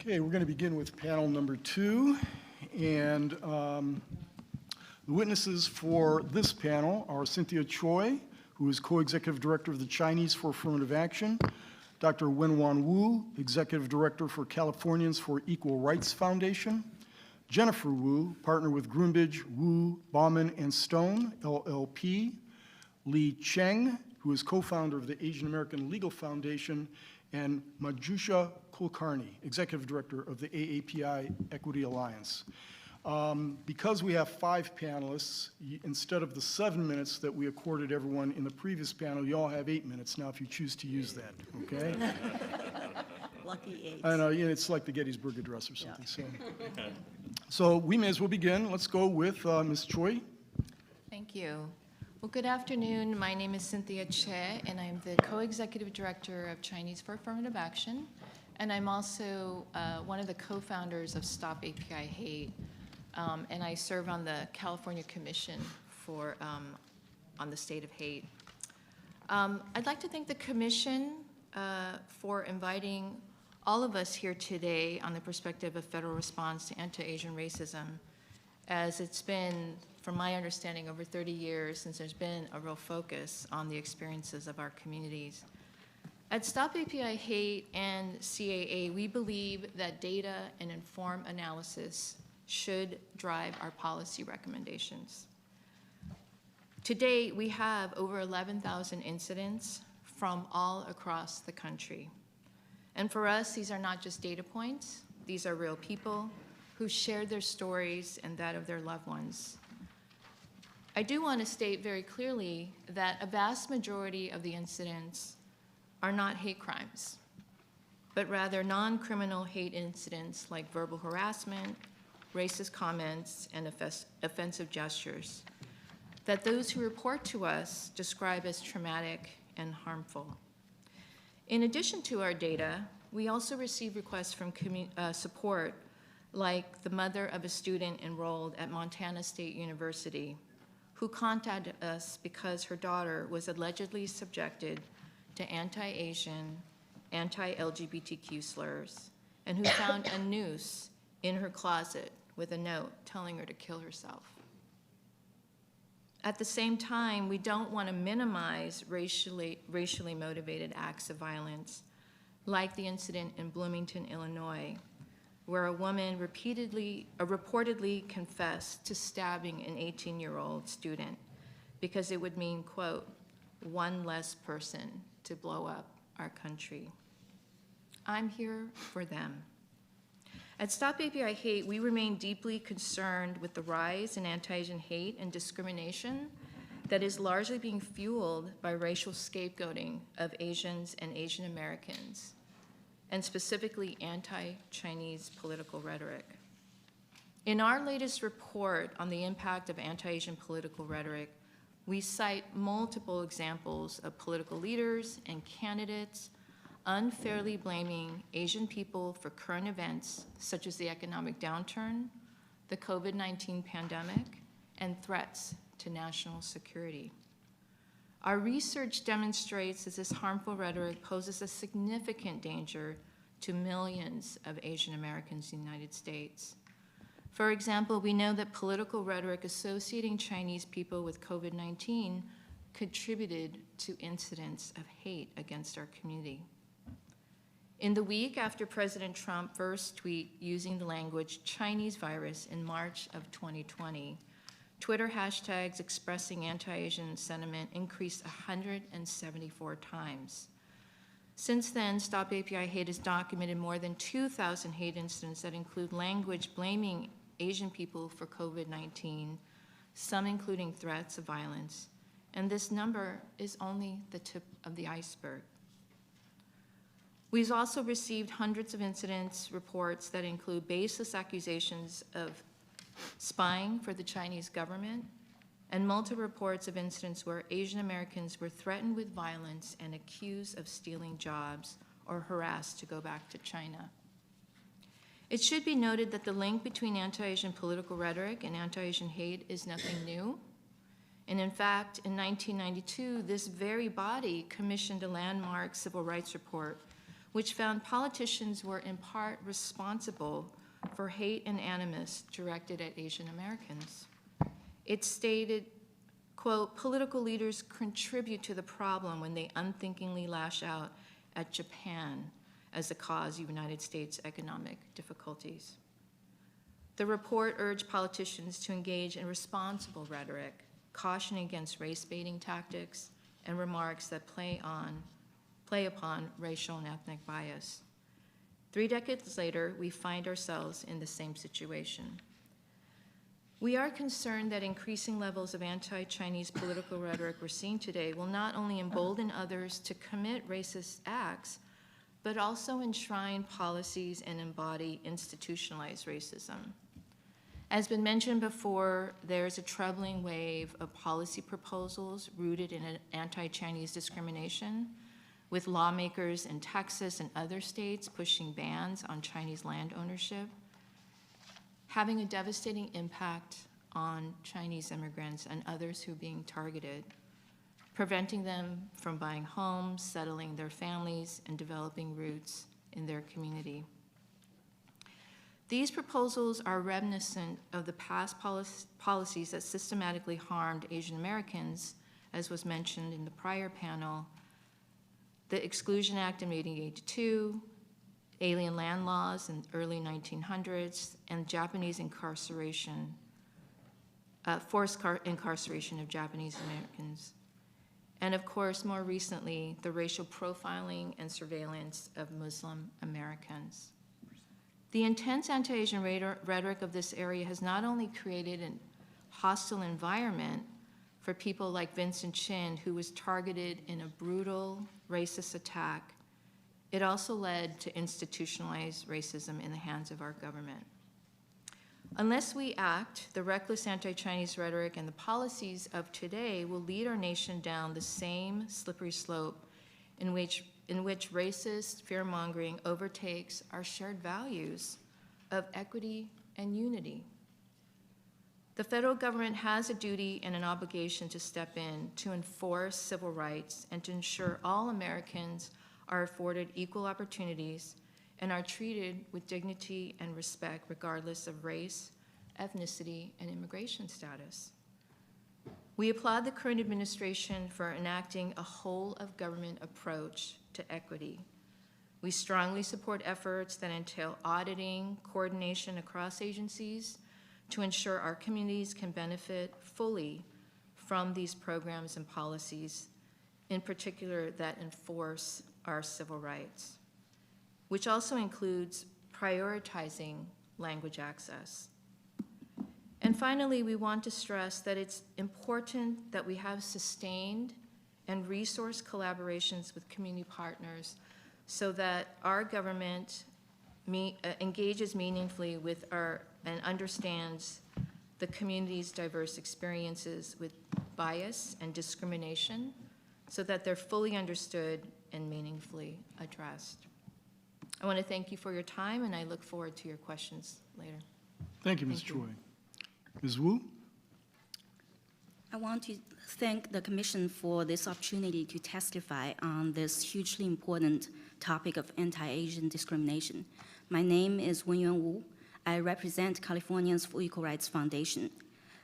Okay, we're going to begin with panel number 2, and the witnesses for this panel are Cynthia Choi, who is co-executive director of the Chinese for Affirmative Action, Dr. Wenwan Wu, executive director for Californians for Equal Rights Foundation, Jennifer Wu, partner with Groombridge, Wu, Bauman, and Stone, LLP, Li Cheng, who is co-founder of the Asian American Legal Foundation, and Majusha Kulkarni, executive director of the AAPI Equity Alliance. Because we have 5 panelists, instead of the 7 minutes that we accorded everyone in the previous panel, you all have 8 minutes now if you choose to use that, okay? Lucky 8. I know, yeah, it's like the Gettysburg Address or something. Yeah. So we may as well begin. Let's go with Ms. Choi. Thank you. Well, good afternoon. My name is Cynthia Che, and I'm the co-executive director of Chinese for Affirmative Action, and I'm also one of the co-founders of Stop API Hate, and I serve on the California Commission for on the state of hate. I'd like to thank the Commission for inviting all of us here today on the perspective of federal response to anti-Asian racism, as it's been, from my understanding, over 30 years since there's been a real focus on the experiences of our communities. At Stop API Hate and CAA, we believe that data and informed analysis should drive our policy recommendations. Today, we have over 11,000 incidents from all across the country. And for us, these are not just data points. These are real people who shared their stories and that of their loved ones. I do want to state very clearly that a vast majority of the incidents are not hate crimes, but rather non-criminal hate incidents like verbal harassment, racist comments, and offensive gestures that those who report to us describe as traumatic and harmful. In addition to our data, we also receive requests from support, like the mother of a student enrolled at Montana State University, who contacted us because her daughter was allegedly subjected to anti-Asian, anti-LGBTQ slurs, and who found a noose in her closet with a note telling her to kill herself. At the same time, we don't want to minimize racially motivated acts of violence, like the incident in Bloomington, Illinois, where a woman reportedly confessed to stabbing an 18-year-old student because it would mean, quote, one less person to blow up our country. I'm here for them. At Stop API Hate, we remain deeply concerned with the rise in anti-Asian hate and discrimination that is largely being fueled by racial scapegoating of Asians and Asian Americans, and specifically anti-Chinese political rhetoric. In our latest report on the impact of anti-Asian political rhetoric, we cite multiple examples of political leaders and candidates unfairly blaming Asian people for current events such as the economic downturn, the COVID-19 pandemic, and threats to national security. Our research demonstrates that this harmful rhetoric poses a significant danger to millions of Asian Americans in the United States. For example, we know that political rhetoric associating Chinese people with COVID-19 contributed to incidents of hate against our community. In the week after President Trump first tweeted using the language Chinese virus in March of 2020, Twitter hashtags expressing anti-Asian sentiment increased 174 times. Since then, Stop API Hate has documented more than 2,000 hate incidents that include language blaming Asian people for COVID-19, some including threats of violence, and this number is only the tip of the iceberg. We've also received hundreds of incidents reports that include baseless accusations of spying for the Chinese government, and multiple reports of incidents where Asian Americans were threatened with violence and accused of stealing jobs or harassed to go back to China. It should be noted that the link between anti-Asian political rhetoric and anti-Asian hate is nothing new. And in fact, in 1992, this very body commissioned a landmark civil rights report which found politicians were in part responsible for hate and animus directed at Asian Americans. It stated, quote, political leaders contribute to the problem when they unthinkingly lash out at Japan as the cause of United States economic difficulties. The report urged politicians to engage in responsible rhetoric, cautioning against race-baiting tactics and remarks that play upon racial and ethnic bias. 3 decades later, we find ourselves in the same situation. We are concerned that increasing levels of anti-Chinese political rhetoric we're seeing today will not only embolden others to commit racist acts, but also enshrine policies and embody institutionalized racism. As been mentioned before, there's a troubling wave of policy proposals rooted in an anti-Chinese discrimination, with lawmakers in Texas and other states pushing bans on Chinese land ownership, having a devastating impact on Chinese immigrants and others who are being targeted, preventing them from buying homes, settling their families, and developing roots in their community. These proposals are reminiscent of the past policies that systematically harmed Asian Americans, as was mentioned in the prior panel, the Exclusion Act in 1882, alien land laws in the early 1900s, and Japanese incarceration, forced incarceration of Japanese Americans. And of course, more recently, the racial profiling and surveillance of Muslim Americans. The intense anti-Asian rhetoric of this area has not only created a hostile environment for people like Vincent Chin, who was targeted in a brutal racist attack, it also led to institutionalized racism in the hands of our government. Unless we act, the reckless anti-Chinese rhetoric and the policies of today will lead our nation down the same slippery slope in which racist fear-mongering overtakes our shared values of equity and unity. The federal government has a duty and an obligation to step in to enforce civil rights and to ensure all Americans are afforded equal opportunities and are treated with dignity and respect regardless of race, ethnicity, and immigration status. We applaud the current administration for enacting a whole-of-government approach to equity. We strongly support efforts that entail auditing, coordination across agencies to ensure our communities can benefit fully from these programs and policies, in particular that enforce our civil rights, which also includes prioritizing language access. And finally, we want to stress that it's important that we have sustained and resource collaborations with community partners so that our government engages meaningfully with and understands the community's diverse experiences with bias and discrimination so that they're fully understood and meaningfully addressed. I want to thank you for your time, and I look forward to your questions later. Thank you, Ms. Choi. Ms. Wu? I want to thank the Commission for this opportunity to testify on this hugely important topic of anti-Asian discrimination. My name is Wenyuan Wu. I represent Californians for Equal Rights Foundation.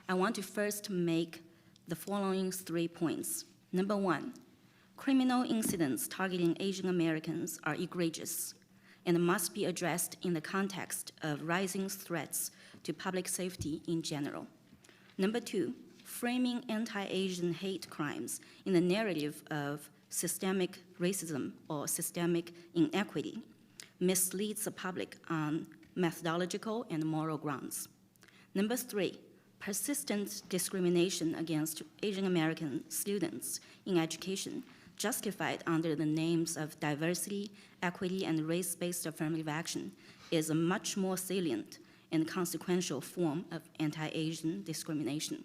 I want to first make the following 3 points. Number 1, criminal incidents targeting Asian Americans are egregious and must be addressed in the context of rising threats to public safety in general. Number 2, framing anti-Asian hate crimes in the narrative of systemic racism or systemic inequity misleads the public on methodological and moral grounds. Number 3, persistent discrimination against Asian American students in education justified under the names of diversity, equity, and race-based affirmative action is a much more salient and consequential form of anti-Asian discrimination.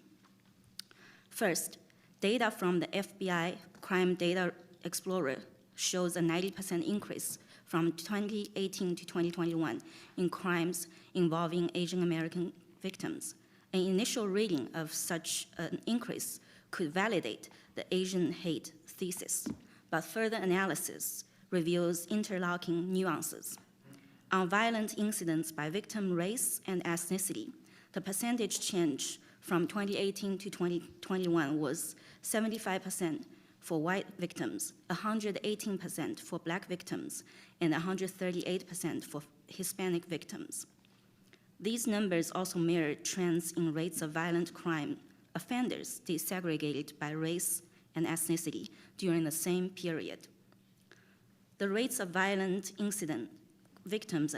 First, data from the FBI Crime Data Explorer shows a 90% increase from 2018 to 2021 in crimes involving Asian American victims. An initial reading of such an increase could validate the Asian hate thesis, but further analysis reveals interlocking nuances. On violent incidents by victim race and ethnicity, the percentage change from 2018 to 2021 was 75% for white victims, 118% for Black victims, and 138% for Hispanic victims. These numbers also mirror trends in rates of violent crime offenders desegregated by race and ethnicity during the same period. The rates of violent incident victims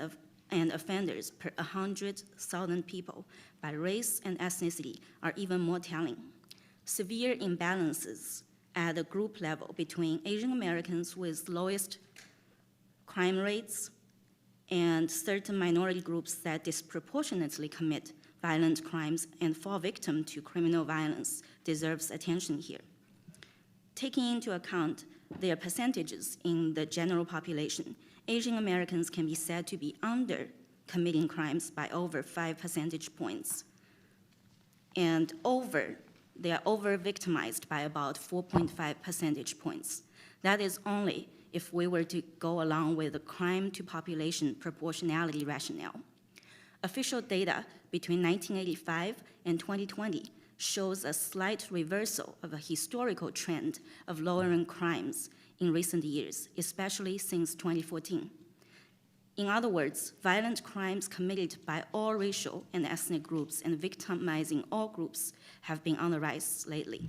and offenders per 100,000 people by race and ethnicity are even more telling. Severe imbalances at the group level between Asian Americans with lowest crime rates and certain minority groups that disproportionately commit violent crimes and fall victim to criminal violence deserves attention here. Taking into account their percentages in the general population, Asian Americans can be said to be under committing crimes by over 5 percentage points. And they are over-victimized by about 4.5 percentage points. That is only if we were to go along with the crime-to-population proportionality rationale. Official data between 1985 and 2020 shows a slight reversal of a historical trend of lowering crimes in recent years, especially since 2014. In other words, violent crimes committed by all racial and ethnic groups and victimizing all groups have been on the rise lately.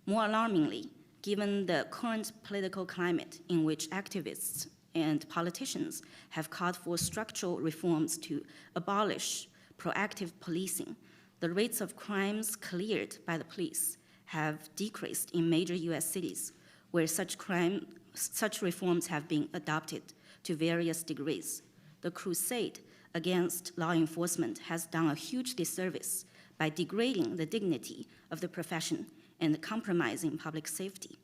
More alarmingly, given the current political climate in which activists and politicians have called for structural reforms to abolish proactive policing, the rates of crimes cleared by the police have decreased in major US cities where such reforms have been adopted to various degrees. The crusade against law enforcement has done a huge disservice by degrading the dignity of the profession and compromising public safety.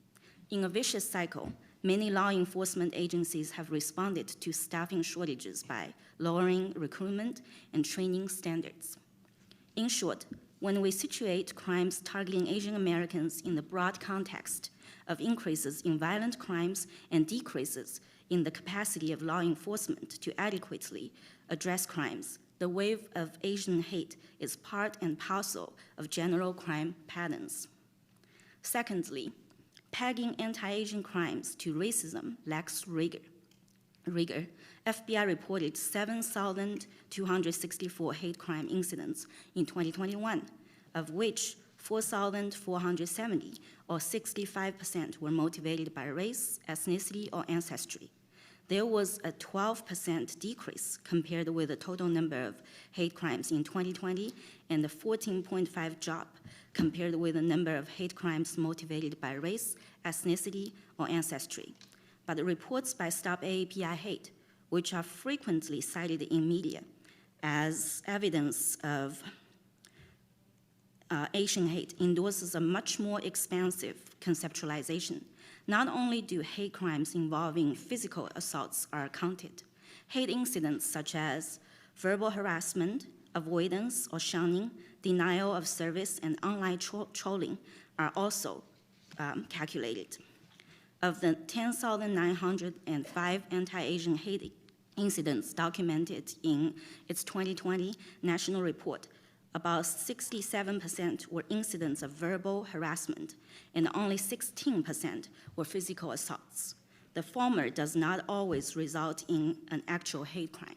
In a vicious cycle, many law enforcement agencies have responded to staffing shortages by lowering recruitment and training standards. In short, when we situate crimes targeting Asian Americans in the broad context of increases in violent crimes and decreases in the capacity of law enforcement to adequately address crimes, the wave of Asian hate is part and parcel of general crime patterns. Secondly, pegging anti-Asian crimes to racism lacks rigor. FBI reported 7,264 hate crime incidents in 2021, of which 4,470, or 65%, were motivated by race, ethnicity, or ancestry. There was a 12% decrease compared with the total number of hate crimes in 2020 and a 14.5% drop compared with the number of hate crimes motivated by race, ethnicity, or ancestry. But the reports by Stop AAPI Hate, which are frequently cited in media as evidence of Asian hate, endorses a much more expansive conceptualization. Not only do hate crimes involving physical assaults are counted, hate incidents such as verbal harassment, avoidance or shunning, denial of service, and online trolling are also calculated. Of the 10,905 anti-Asian hate incidents documented in its 2020 national report, about 67% were incidents of verbal harassment, and only 16% were physical assaults. The former does not always result in an actual hate crime.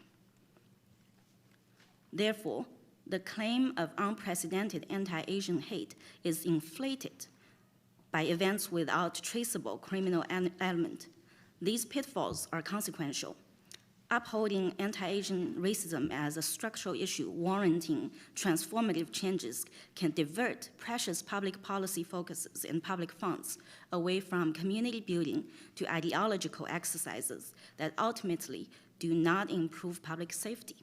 Therefore, the claim of unprecedented anti-Asian hate is inflated by events without traceable criminal element. These pitfalls are consequential. Upholding anti-Asian racism as a structural issue warranting transformative changes can divert precious public policy focuses and public funds away from community building to ideological exercises that ultimately do not improve public safety.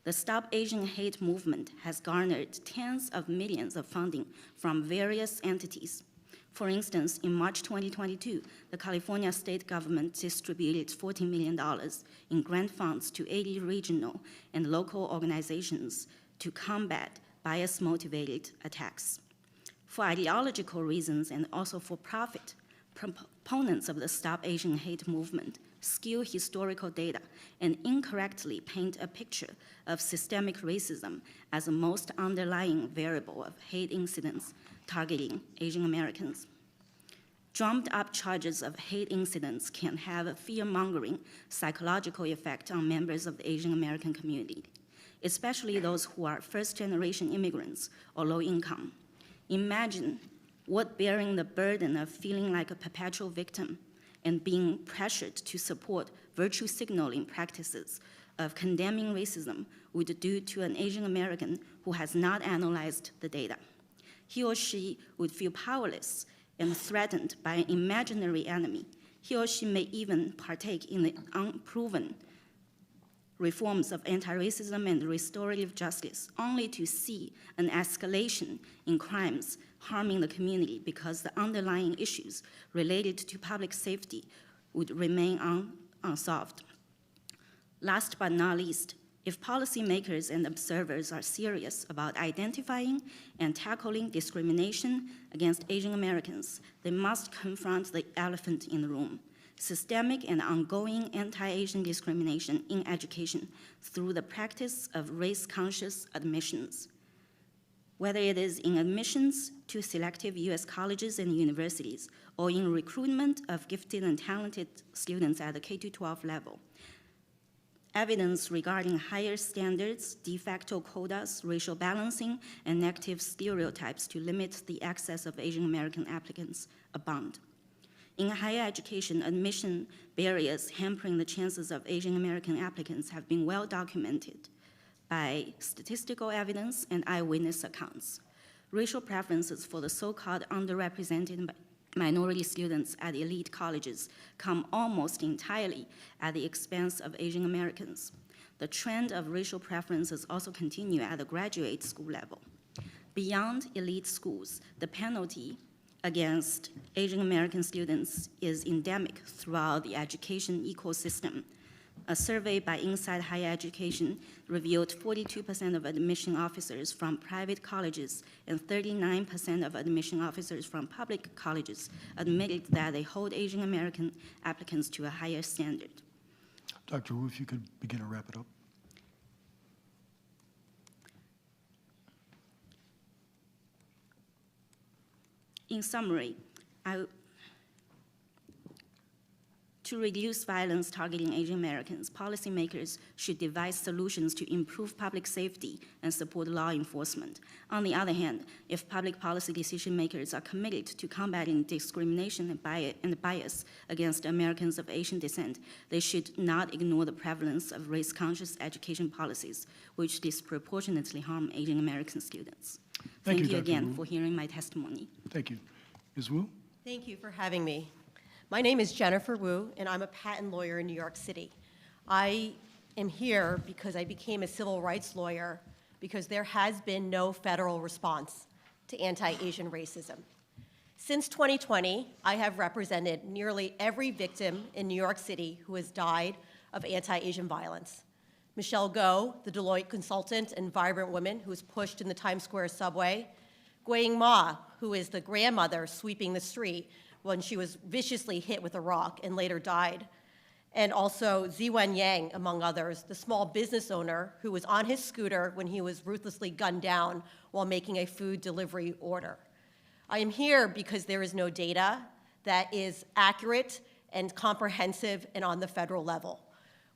The Stop Asian Hate movement has garnered tens of millions of funding from various entities. For instance, in March 2022, the California state government distributed $14 million in grant funds to 80 regional and local organizations to combat bias-motivated attacks. For ideological reasons and also for profit, proponents of the Stop Asian Hate movement skew historical data, and incorrectly paint a picture of systemic racism as the most underlying variable of hate incidents targeting Asian Americans. Drummed up charges of hate incidents can have a fear-mongering psychological effect on members of the Asian American community, especially those who are first-generation immigrants or low income. Imagine what bearing the burden of feeling like a perpetual victim and being pressured to support virtue signaling practices of condemning racism would do to an Asian American who has not analyzed the data. He or she would feel powerless and threatened by an imaginary enemy. He or she may even partake in the unproven reforms of anti-racism and restorative justice, only to see an escalation in crimes harming the community because the underlying issues related to public safety would remain unsolved. Last but not least, if policymakers and observers are serious about identifying and tackling discrimination against Asian Americans, they must confront the elephant in the room: systemic and ongoing anti-Asian discrimination in education through the practice of race-conscious admissions. Whether it is in admissions to selective US colleges and universities, or in recruitment of gifted and talented students at the K-12 level, evidence regarding higher standards, de facto quotas, racial balancing, and negative stereotypes to limit the access of Asian American applicants abound. In higher education, admission barriers hampering the chances of Asian American applicants have been well documented by statistical evidence and eyewitness accounts. Racial preferences for the so-called underrepresented minority students at elite colleges come almost entirely at the expense of Asian Americans. The trend of racial preferences also continue at the graduate school level. Beyond elite schools, the penalty against Asian American students is endemic throughout the education ecosystem. A survey by Inside Higher Education revealed 42% of admission officers from private colleges and 39% of admission officers from public colleges admitted that they hold Asian American applicants to a higher standard. Dr. Wu, if you could begin to wrap it up. In summary, to reduce violence targeting Asian Americans, policymakers should devise solutions to improve public safety and support law enforcement. On the other hand, if public policy decision makers are committed to combating discrimination and bias against Americans of Asian descent, they should not ignore the prevalence of race-conscious education policies, which disproportionately harm Asian American students. Thank you Dr. again Wu. for hearing my testimony. Thank you. Ms. Wu? Thank you for having me. My name is Jennifer Wu, and I'm a patent lawyer in New York City. I am here because I became a civil rights lawyer because there has been no federal response to anti-Asian racism. Since 2020, I have represented nearly every victim in New York City who has died of anti-Asian violence. Michelle Go, the Deloitte consultant and vibrant woman who was pushed in the Times Square subway. Guiying Ma, who is the grandmother sweeping the street when she was viciously hit with a rock and later died. And also Ziwen Yang, among others, the small business owner who was on his scooter when he was ruthlessly gunned down while making a food delivery order. I am here because there is no data that is accurate and comprehensive and on the federal level.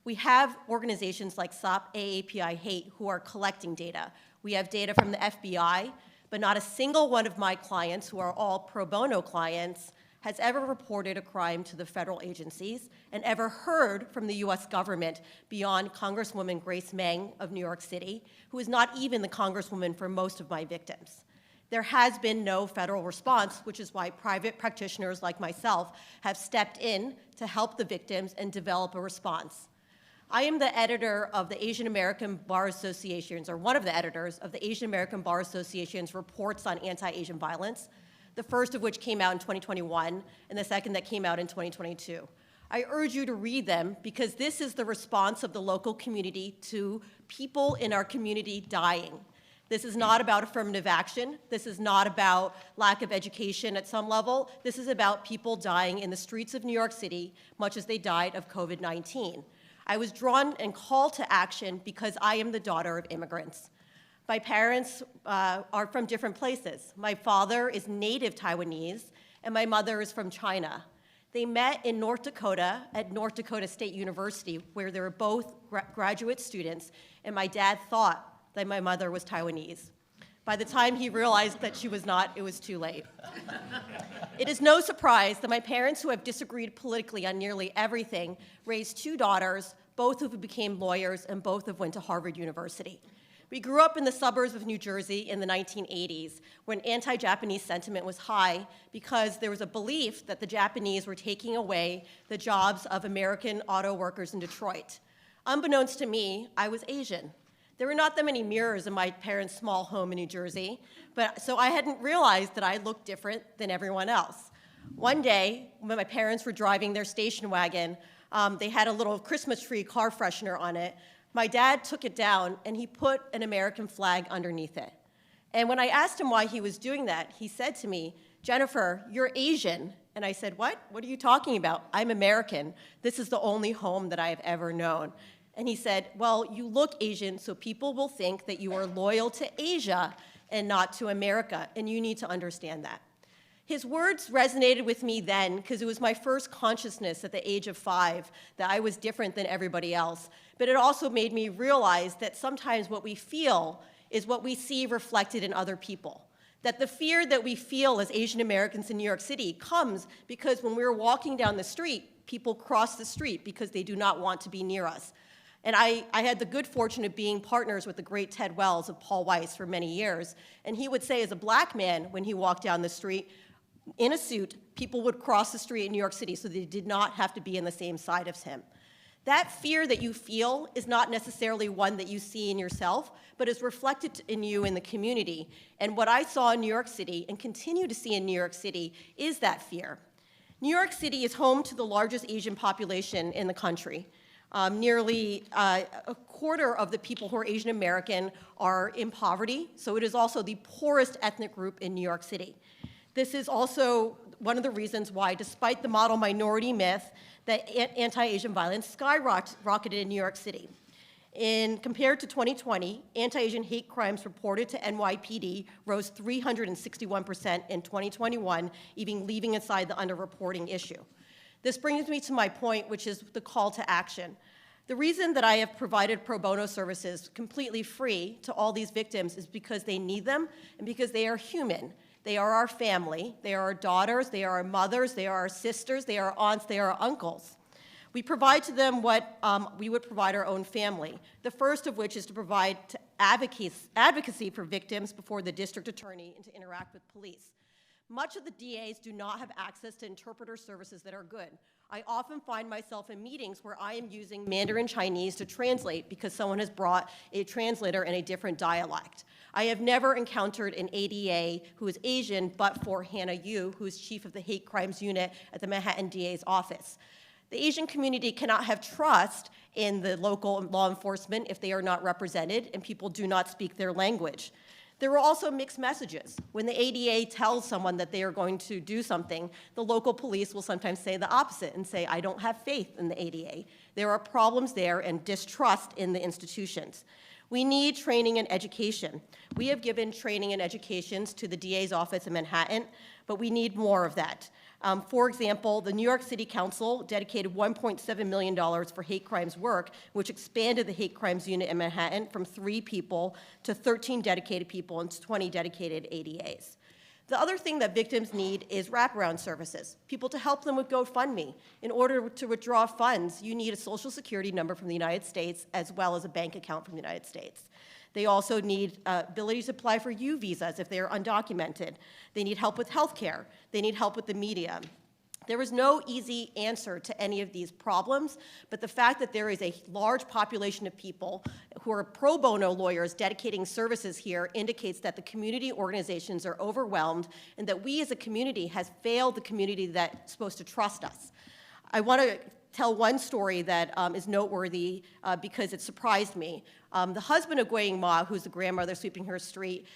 We have organizations like SOP AAPI Hate who are collecting data. We have data from the FBI, but not a single one of my clients, who are all pro bono clients, has ever reported a crime to the federal agencies and ever heard from the US government beyond Congresswoman Grace Meng of New York City, who is not even the congresswoman for most of my victims. There has been no federal response, which is why private practitioners like myself have stepped in to help the victims and develop a response. I am the editor of the Asian American Bar Association's, or one of the editors of the Asian American Bar Association's reports on anti-Asian violence, the first of which came out in 2021, and the second that came out in 2022. I urge you to read them because this is the response of the local community to people in our community dying. This is not about affirmative action. This is not about lack of education at some level. This is about people dying in the streets of New York City, much as they died of COVID-19. I was drawn and called to action because I am the daughter of immigrants. My parents are from different places. My father is native Taiwanese, and my mother is from China. They met in North Dakota at North Dakota State University, where they were both graduate students, and my dad thought that my mother was Taiwanese. By the time he realized that she was not, it was too late. It is no surprise that my parents, who have disagreed politically on nearly everything, raised two daughters, both of whom became lawyers and both of went to Harvard University. We grew up in the suburbs of New Jersey in the 1980s, when anti-Japanese sentiment was high because there was a belief that the Japanese were taking away the jobs of American auto workers in Detroit. Unbeknownst to me, I was Asian. There were not that many mirrors in my parents' small home in New Jersey, so I hadn't realized that I looked different than everyone else. One day, when my parents were driving their station wagon, they had a little Christmas tree car freshener on it. My dad took it down, and he put an American flag underneath it. And when I asked him why he was doing that, he said to me, "Jennifer, you're Asian." And I said, "What? What are you talking about? I'm American. This is the only home that I have ever known." And he said, "Well, you look Asian, so people will think that you are loyal to Asia and not to America, and you need to understand that." His words resonated with me then because it was my first consciousness at the age of 5 that I was different than everybody else. But it also made me realize that sometimes what we feel is what we see reflected in other people. That the fear that we feel as Asian Americans in New York City comes because when we're walking down the street, people cross the street because they do not want to be near us. And I had the good fortune of being partners with the great Ted Wells of Paul Weiss for many years. And he would say, as a black man, when he walked down the street, in a suit, people would cross the street in New York City so they did not have to be on the same side as him. That fear that you feel is not necessarily one that you see in yourself, but is reflected in you in the community. And what I saw in New York City, and continue to see in New York City, is that fear. New York City is home to the largest Asian population in the country. Nearly a quarter of the people who are Asian American are in poverty, so it is also the poorest ethnic group in New York City. This is also one of the reasons why, despite the model minority myth, that anti-Asian violence skyrocketed in New York City. Compared to 2020, anti-Asian hate crimes reported to NYPD rose 361% in 2021, even leaving aside the underreporting issue. This brings me to my point, which is the call to action. The reason that I have provided pro bono services completely free to all these victims is because they need them and because they are human. They are our family, they are our daughters, they are our mothers, they are our sisters, they are our aunts, they are our uncles. We provide to them what we would provide our own family, the first of which is to provide advocacy for victims before the district attorney and to interact with police. Much of the DAs do not have access to interpreter services that are good. I often find myself in meetings where I am using Mandarin Chinese to translate because someone has brought a translator in a different dialect. I have never encountered an ADA who is Asian but for Hannah Yu, who is chief of the hate crimes unit at the Manhattan DA's office. The Asian community cannot have trust in the local law enforcement if they are not represented and people do not speak their language. There are also mixed messages. When the ADA tells someone that they are going to do something, the local police will sometimes say the opposite and say, "I don't have faith in the ADA." There are problems there and distrust in the institutions. We need training and education. We have given training and educations to the DA's office in Manhattan, but we need more of that. For example, the New York City Council dedicated $1.7 million for hate crimes work, which expanded the hate crimes unit in Manhattan from 3 people to 13 dedicated people and 20 dedicated ADAs. The other thing that victims need is wraparound services, people to help them with GoFundMe. In order to withdraw funds, you need a Social Security number from the United States as well as a bank account from the United States. They also need ability to apply for U visas if they are undocumented. They need help with health care. They need help with the media. There is no easy answer to any of these problems, but the fact that there is a large population of people who are pro bono lawyers dedicating services here indicates that the community organizations are overwhelmed and that we as a community has failed the community that's supposed to trust us. I want to tell one story that is noteworthy because it surprised me. The husband of Guiying Ma, who's the grandmother sweeping her street,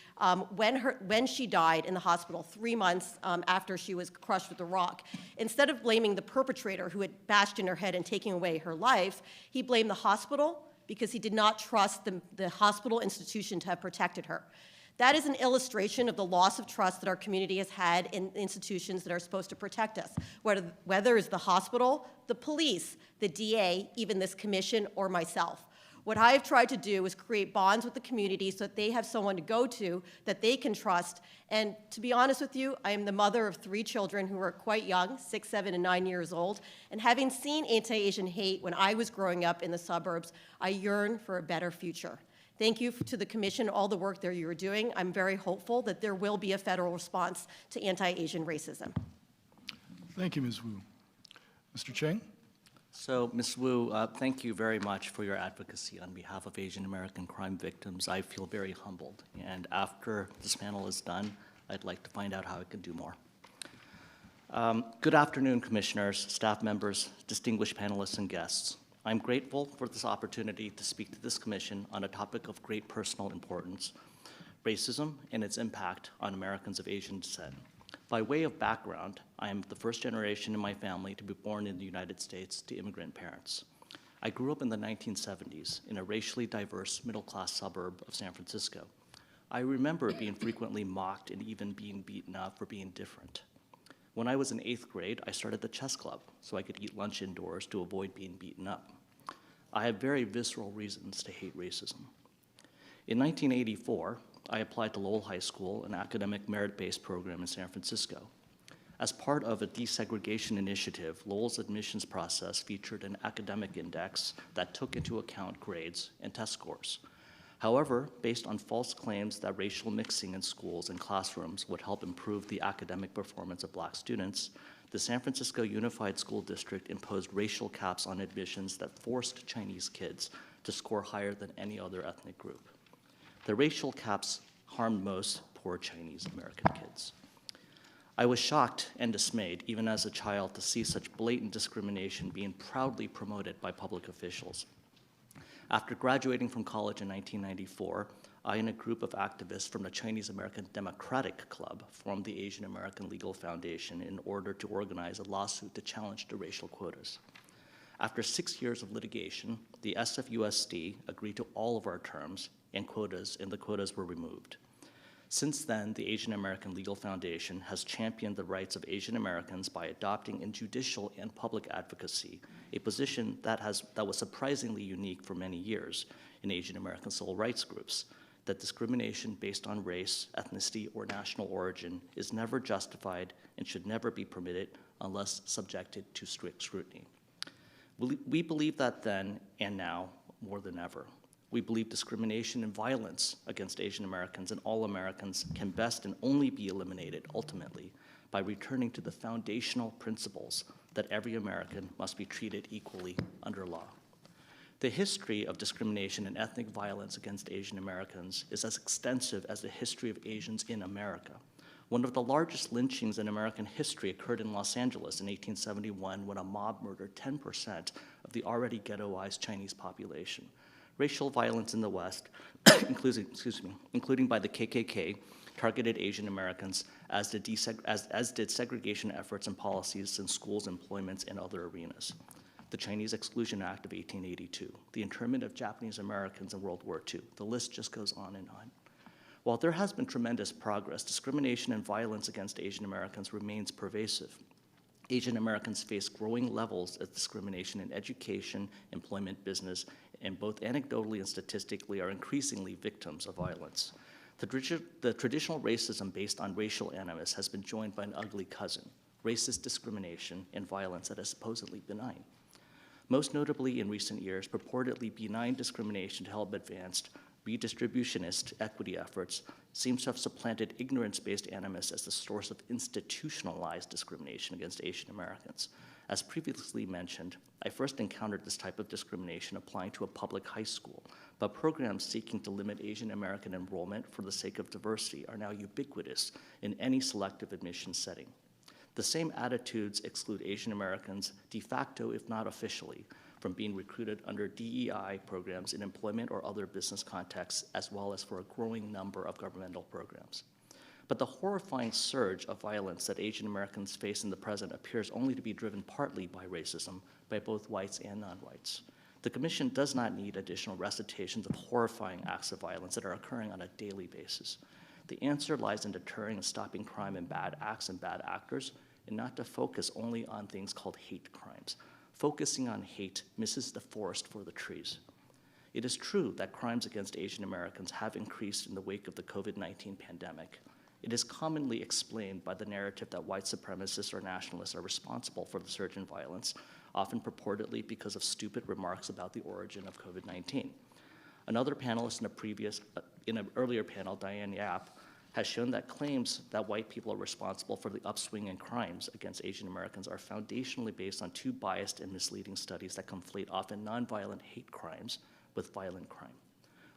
when she died in the hospital 3 months after she was crushed with a rock, instead of blaming the perpetrator who had bashed in her head and taking away her life, he blamed the hospital because he did not trust the hospital institution to have protected her. That is an illustration of the loss of trust that our community has had in institutions that are supposed to protect us, whether it's the hospital, the police, the DA, even this commission, or myself. What I have tried to do is create bonds with the community so that they have someone to go to that they can trust. And to be honest with you, I am the mother of 3 children who are quite young, 6, 7, and 9 years old. And having seen anti-Asian hate when I was growing up in the suburbs, I yearn for a better future. Thank you to the commission, all the work that you are doing. I'm very hopeful that there will be a federal response to anti-Asian racism. Thank you, Ms. Wu. Mr. Cheng? So, Ms. Wu, thank you very much for your advocacy on behalf of Asian American crime victims. I feel very humbled, and after this panel is done, I'd like to find out how I can do more. Good afternoon, commissioners, staff members, distinguished panelists, and guests. I'm grateful for this opportunity to speak to this commission on a topic of great personal importance, racism and its impact on Americans of Asian descent. By way of background, I am the first generation in my family to be born in the United States to immigrant parents. I grew up in the 1970s in a racially diverse middle-class suburb of San Francisco. I remember being frequently mocked and even being beaten up for being different. When I was in 8th grade, I started the chess club so I could eat lunch indoors to avoid being beaten up. I have very visceral reasons to hate racism. In 1984, I applied to Lowell High School, an academic merit-based program in San Francisco. As part of a desegregation initiative, Lowell's admissions process featured an academic index that took into account grades and test scores. However, based on false claims that racial mixing in schools and classrooms would help improve the academic performance of Black students, the San Francisco Unified School District imposed racial caps on admissions that forced Chinese kids to score higher than any other ethnic group. The racial caps harmed most poor Chinese American kids. I was shocked and dismayed, even as a child, to see such blatant discrimination being proudly promoted by public officials. After graduating from college in 1994, I and a group of activists from the Chinese American Democratic Club formed the Asian American Legal Foundation in order to organize a lawsuit to challenge the racial quotas. After 6 years of litigation, the SFUSD agreed to all of our terms and the quotas were removed. Since then, the Asian American Legal Foundation has championed the rights of Asian Americans by adopting in judicial and public advocacy a position that was surprisingly unique for many years in Asian American civil rights groups, that discrimination based on race, ethnicity, or national origin is never justified and should never be permitted unless subjected to strict scrutiny. We believe that then and now more than ever. We believe discrimination and violence against Asian Americans and all Americans can best and only be eliminated, ultimately, by returning to the foundational principles that every American must be treated equally under law. The history of discrimination and ethnic violence against Asian Americans is as extensive as the history of Asians in America. One of the largest lynchings in American history occurred in Los Angeles in 1871 when a mob murdered 10% of the already ghettoized Chinese population. Racial violence in the West, including by the KKK, targeted Asian Americans, as did segregation efforts and policies in schools, employments, and other arenas. The Chinese Exclusion Act of 1882, the internment of Japanese Americans in World War II. The list just goes on and on. While there has been tremendous progress, discrimination and violence against Asian Americans remains pervasive. Asian Americans face growing levels of discrimination in education, employment, business, and both anecdotally and statistically are increasingly victims of violence. The traditional racism based on racial animus has been joined by an ugly cousin, racist discrimination and violence that is supposedly benign. Most notably in recent years, purportedly benign discrimination to help advance redistributionist equity efforts seems to have supplanted ignorance-based animus as the source of institutionalized discrimination against Asian Americans. As previously mentioned, I first encountered this type of discrimination applying to a public high school, but programs seeking to limit Asian American enrollment for the sake of diversity are now ubiquitous in any selective admission setting. The same attitudes exclude Asian Americans de facto, if not officially, from being recruited under DEI programs in employment or other business contexts, as well as for a growing number of governmental programs. But the horrifying surge of violence that Asian Americans face in the present appears only to be driven partly by racism by both whites and non-whites. The Commission does not need additional recitations of horrifying acts of violence that are occurring on a daily basis. The answer lies in deterring and stopping crime and bad acts and bad actors, and not to focus only on things called hate crimes. Focusing on hate misses the forest for the trees. It is true that crimes against Asian Americans have increased in the wake of the COVID-19 pandemic. It is commonly explained by the narrative that white supremacists or nationalists are responsible for the surge in violence, often purportedly because of stupid remarks about the origin of COVID-19. Another panelist in an earlier panel, Diane Yap, has shown that claims that white people are responsible for the upswing in crimes against Asian Americans are foundationally based on two biased and misleading studies that conflate often nonviolent hate crimes with violent crime.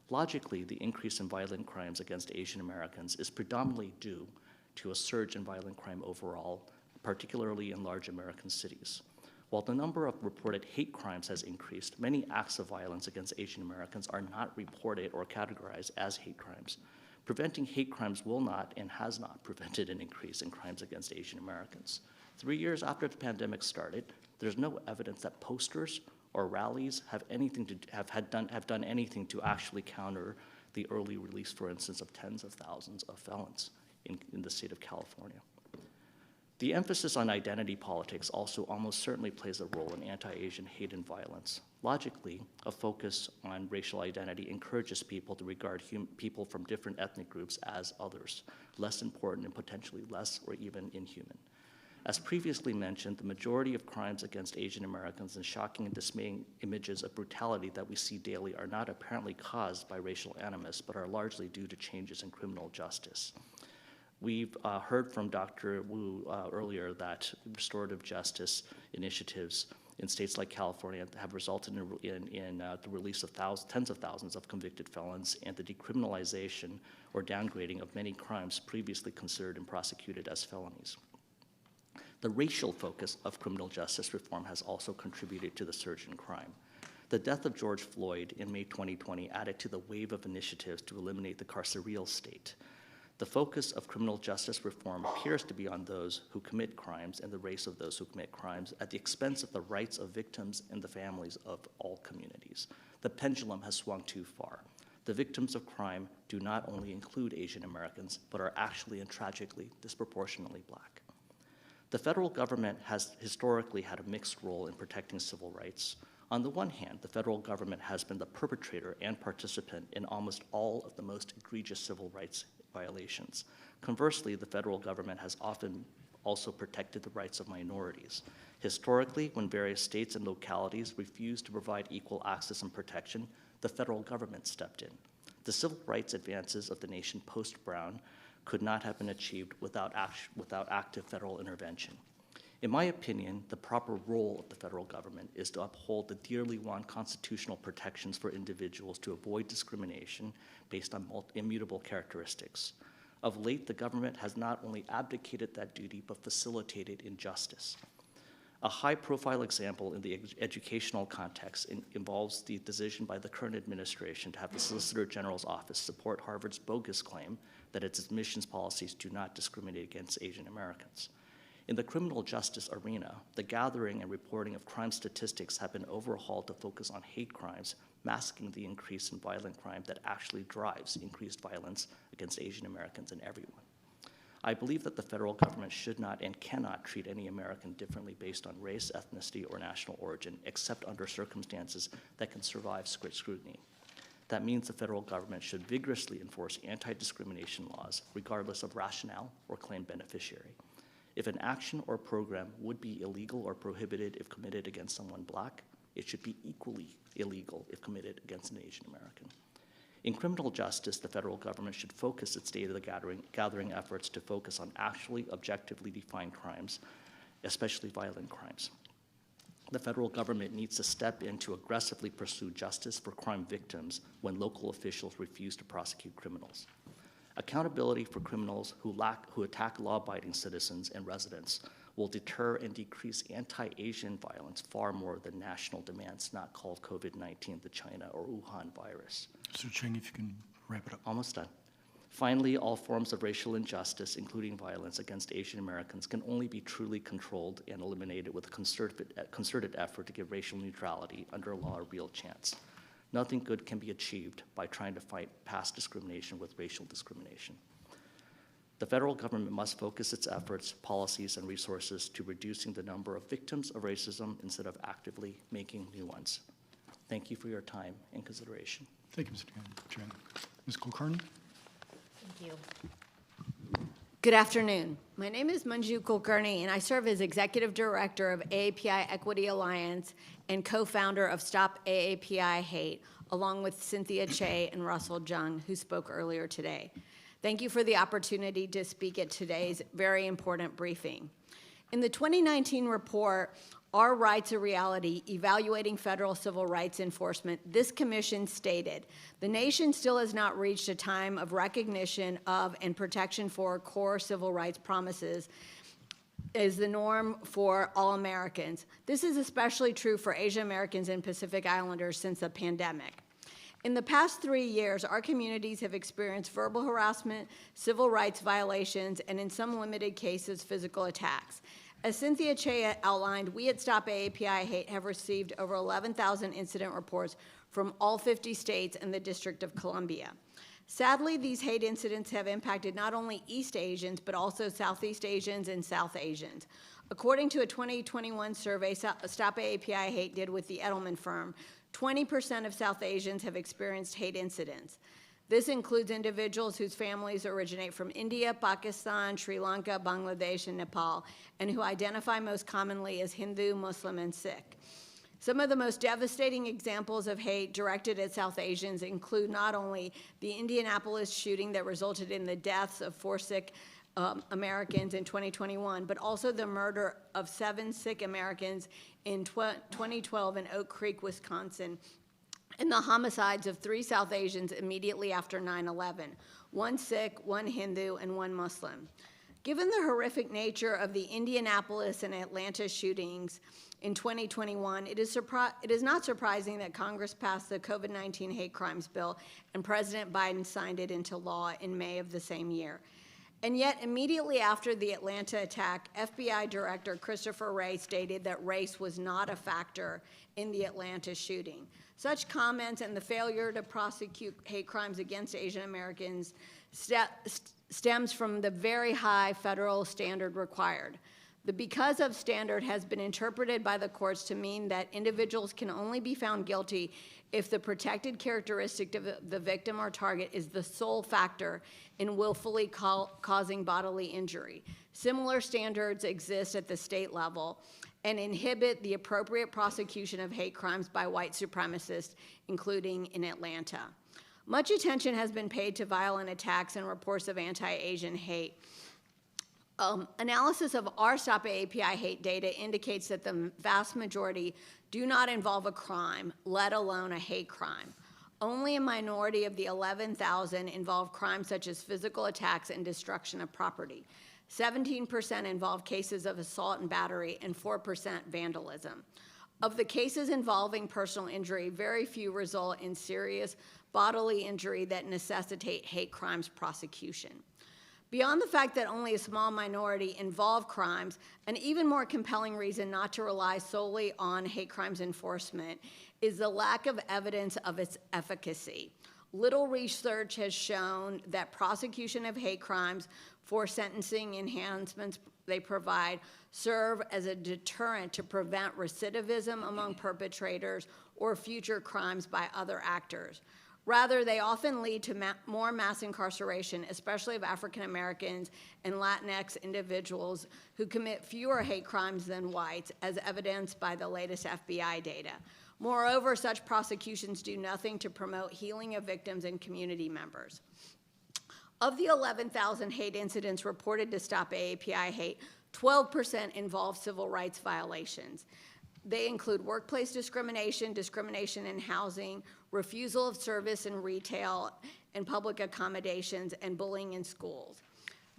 Logically, the increase in violent crimes against Asian Americans is predominantly due to a surge in violent crime overall, particularly in large American cities. While the number of reported hate crimes has increased, many acts of violence against Asian Americans are not reported or categorized as hate crimes. Preventing hate crimes will not and has not prevented an increase in crimes against Asian Americans. 3 years after the pandemic started, there's no evidence that posters or rallies have done anything to actually counter the early release, for instance, of tens of thousands of felons in the state of California. The emphasis on identity politics also almost certainly plays a role in anti-Asian hate and violence. Logically, a focus on racial identity encourages people to regard people from different ethnic groups as others, less important and potentially less or even inhuman. As previously mentioned, the majority of crimes against Asian Americans and shocking and dismaying images of brutality that we see daily are not apparently caused by racial animus, but are largely due to changes in criminal justice. We've heard from Dr. Wu earlier that restorative justice initiatives in states like California have resulted in the release of tens of thousands of convicted felons and the decriminalization or downgrading of many crimes previously considered and prosecuted as felonies. The racial focus of criminal justice reform has also contributed to the surge in crime. The death of George Floyd in May 2020 added to the wave of initiatives to eliminate the carceral state. The focus of criminal justice reform appears to be on those who commit crimes and the race of those who commit crimes at the expense of the rights of victims and the families of all communities. The pendulum has swung too far. The victims of crime do not only include Asian Americans, but are actually and tragically disproportionately Black. The federal government has historically had a mixed role in protecting civil rights. On the one hand, the federal government has been the perpetrator and participant in almost all of the most egregious civil rights violations. Conversely, the federal government has often also protected the rights of minorities. Historically, when various states and localities refused to provide equal access and protection, the federal government stepped in. The civil rights advances of the nation post-Brown could not have been achieved without active federal intervention. In my opinion, the proper role of the federal government is to uphold the dearly won constitutional protections for individuals to avoid discrimination based on immutable characteristics. Of late, the government has not only abdicated that duty, but facilitated injustice. A high-profile example in the educational context involves the decision by the current administration to have the Solicitor General's office support Harvard's bogus claim that its admissions policies do not discriminate against Asian Americans. In the criminal justice arena, the gathering and reporting of crime statistics have been overhauled to focus on hate crimes, masking the increase in violent crime that actually drives increased violence against Asian Americans and everyone. I believe that the federal government should not and cannot treat any American differently based on race, ethnicity, or national origin, except under circumstances that can survive scrutiny. That means the federal government should vigorously enforce anti-discrimination laws, regardless of rationale or claimed beneficiary. If an action or program would be illegal or prohibited if committed against someone Black, it should be equally illegal if committed against an Asian American. In criminal justice, the federal government should focus its data gathering efforts to focus on actually objectively defined crimes, especially violent crimes. The federal government needs to step in to aggressively pursue justice for crime victims when local officials refuse to prosecute criminals. Accountability for criminals who attack law-abiding citizens and residents will deter and decrease anti-Asian violence far more than national demands not called COVID-19, the China or Wuhan virus. Mr. Cheng, if you can wrap it up. Almost done. Finally, all forms of racial injustice, including violence against Asian Americans, can only be truly controlled and eliminated with a concerted effort to give racial neutrality under law a real chance. Nothing good can be achieved by trying to fight past discrimination with racial discrimination. The federal government must focus its efforts, policies, and resources to reducing the number of victims of racism instead of actively making new ones. Thank you for your time and consideration. Thank you, Mr. Cheng. Ms. Kulkarni? Thank you. Good afternoon. My name is Manju Kulkarni, and I serve as Executive Director of AAPI Equity Alliance and co-founder of Stop AAPI Hate, along with Cynthia Che and Russell Jung, who spoke earlier today. Thank you for the opportunity to speak at today's very important briefing. In the 2019 report, Our Rights a Reality, Evaluating Federal Civil Rights Enforcement, this commission stated, the nation still has not reached a time of recognition of and protection for core civil rights promises is the norm for all Americans. This is especially true for Asian Americans and Pacific Islanders since the pandemic. In the past 3 years, our communities have experienced verbal harassment, civil rights violations, and in some limited cases, physical attacks. As Cynthia Che outlined, we at Stop AAPI Hate have received over 11,000 incident reports from all 50 states and the District of Columbia. Sadly, these hate incidents have impacted not only East Asians, but also Southeast Asians and South Asians. According to a 2021 survey Stop AAPI Hate did with the Edelman firm, 20% of South Asians have experienced hate incidents. This includes individuals whose families originate from India, Pakistan, Sri Lanka, Bangladesh, and Nepal, and who identify most commonly as Hindu, Muslim, and Sikh. Some of the most devastating examples of hate directed at South Asians include not only the Indianapolis shooting that resulted in the deaths of 4 Sikh Americans in 2021, but also the murder of 7 Sikh Americans in 2012 in Oak Creek, Wisconsin, and the homicides of 3 South Asians immediately after 9/11, 1 Sikh, 1 Hindu, and 1 Muslim. Given the horrific nature of the Indianapolis and Atlanta shootings in 2021, it is not surprising that Congress passed the COVID-19 hate crimes bill and President Biden signed it into law in May of the same year. And yet, immediately after the Atlanta attack, FBI Director Christopher Wray stated that race was not a factor in the Atlanta shooting. Such comments and the failure to prosecute hate crimes against Asian Americans stems from the very high federal standard required. The because of standard has been interpreted by the courts to mean that individuals can only be found guilty if the protected characteristic of the victim or target is the sole factor in willfully causing bodily injury. Similar standards exist at the state level and inhibit the appropriate prosecution of hate crimes by white supremacists, including in Atlanta. Much attention has been paid to violent attacks and reports of anti-Asian hate. Analysis of our Stop AAPI Hate data indicates that the vast majority do not involve a crime, let alone a hate crime. Only a minority of the 11,000 involve crimes such as physical attacks and destruction of property. 17% involve cases of assault and battery, and 4% vandalism. Of the cases involving personal injury, very few result in serious bodily injury that necessitate hate crimes prosecution. Beyond the fact that only a small minority involve crimes, an even more compelling reason not to rely solely on hate crimes enforcement is the lack of evidence of its efficacy. Little research has shown that prosecution of hate crimes for sentencing enhancements they provide serve as a deterrent to prevent recidivism among perpetrators or future crimes by other actors. Rather, they often lead to more mass incarceration, especially of African Americans and Latinx individuals who commit fewer hate crimes than whites, as evidenced by the latest FBI data. Moreover, such prosecutions do nothing to promote healing of victims and community members. Of the 11,000 hate incidents reported to Stop AAPI Hate, 12% involve civil rights violations. They include workplace discrimination, discrimination in housing, refusal of service in retail and public accommodations, and bullying in schools.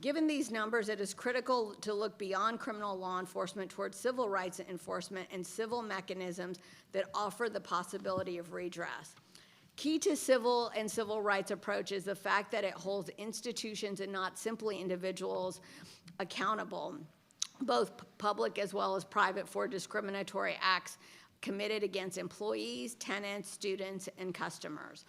Given these numbers, it is critical to look beyond criminal law enforcement towards civil rights enforcement and civil mechanisms that offer the possibility of redress. Key to civil and civil rights approach is the fact that it holds institutions and not simply individuals accountable, both public as well as private, for discriminatory acts committed against employees, tenants, students, and customers.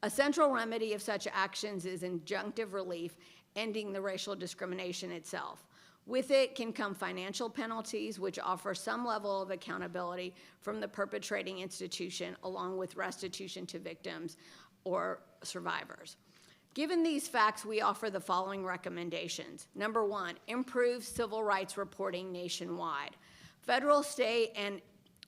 A central remedy of such actions is injunctive relief, ending the racial discrimination itself. With it can come financial penalties, which offer some level of accountability from the perpetrating institution, along with restitution to victims or survivors. Given these facts, we offer the following recommendations. Number one, improve civil rights reporting nationwide. Federal, state, and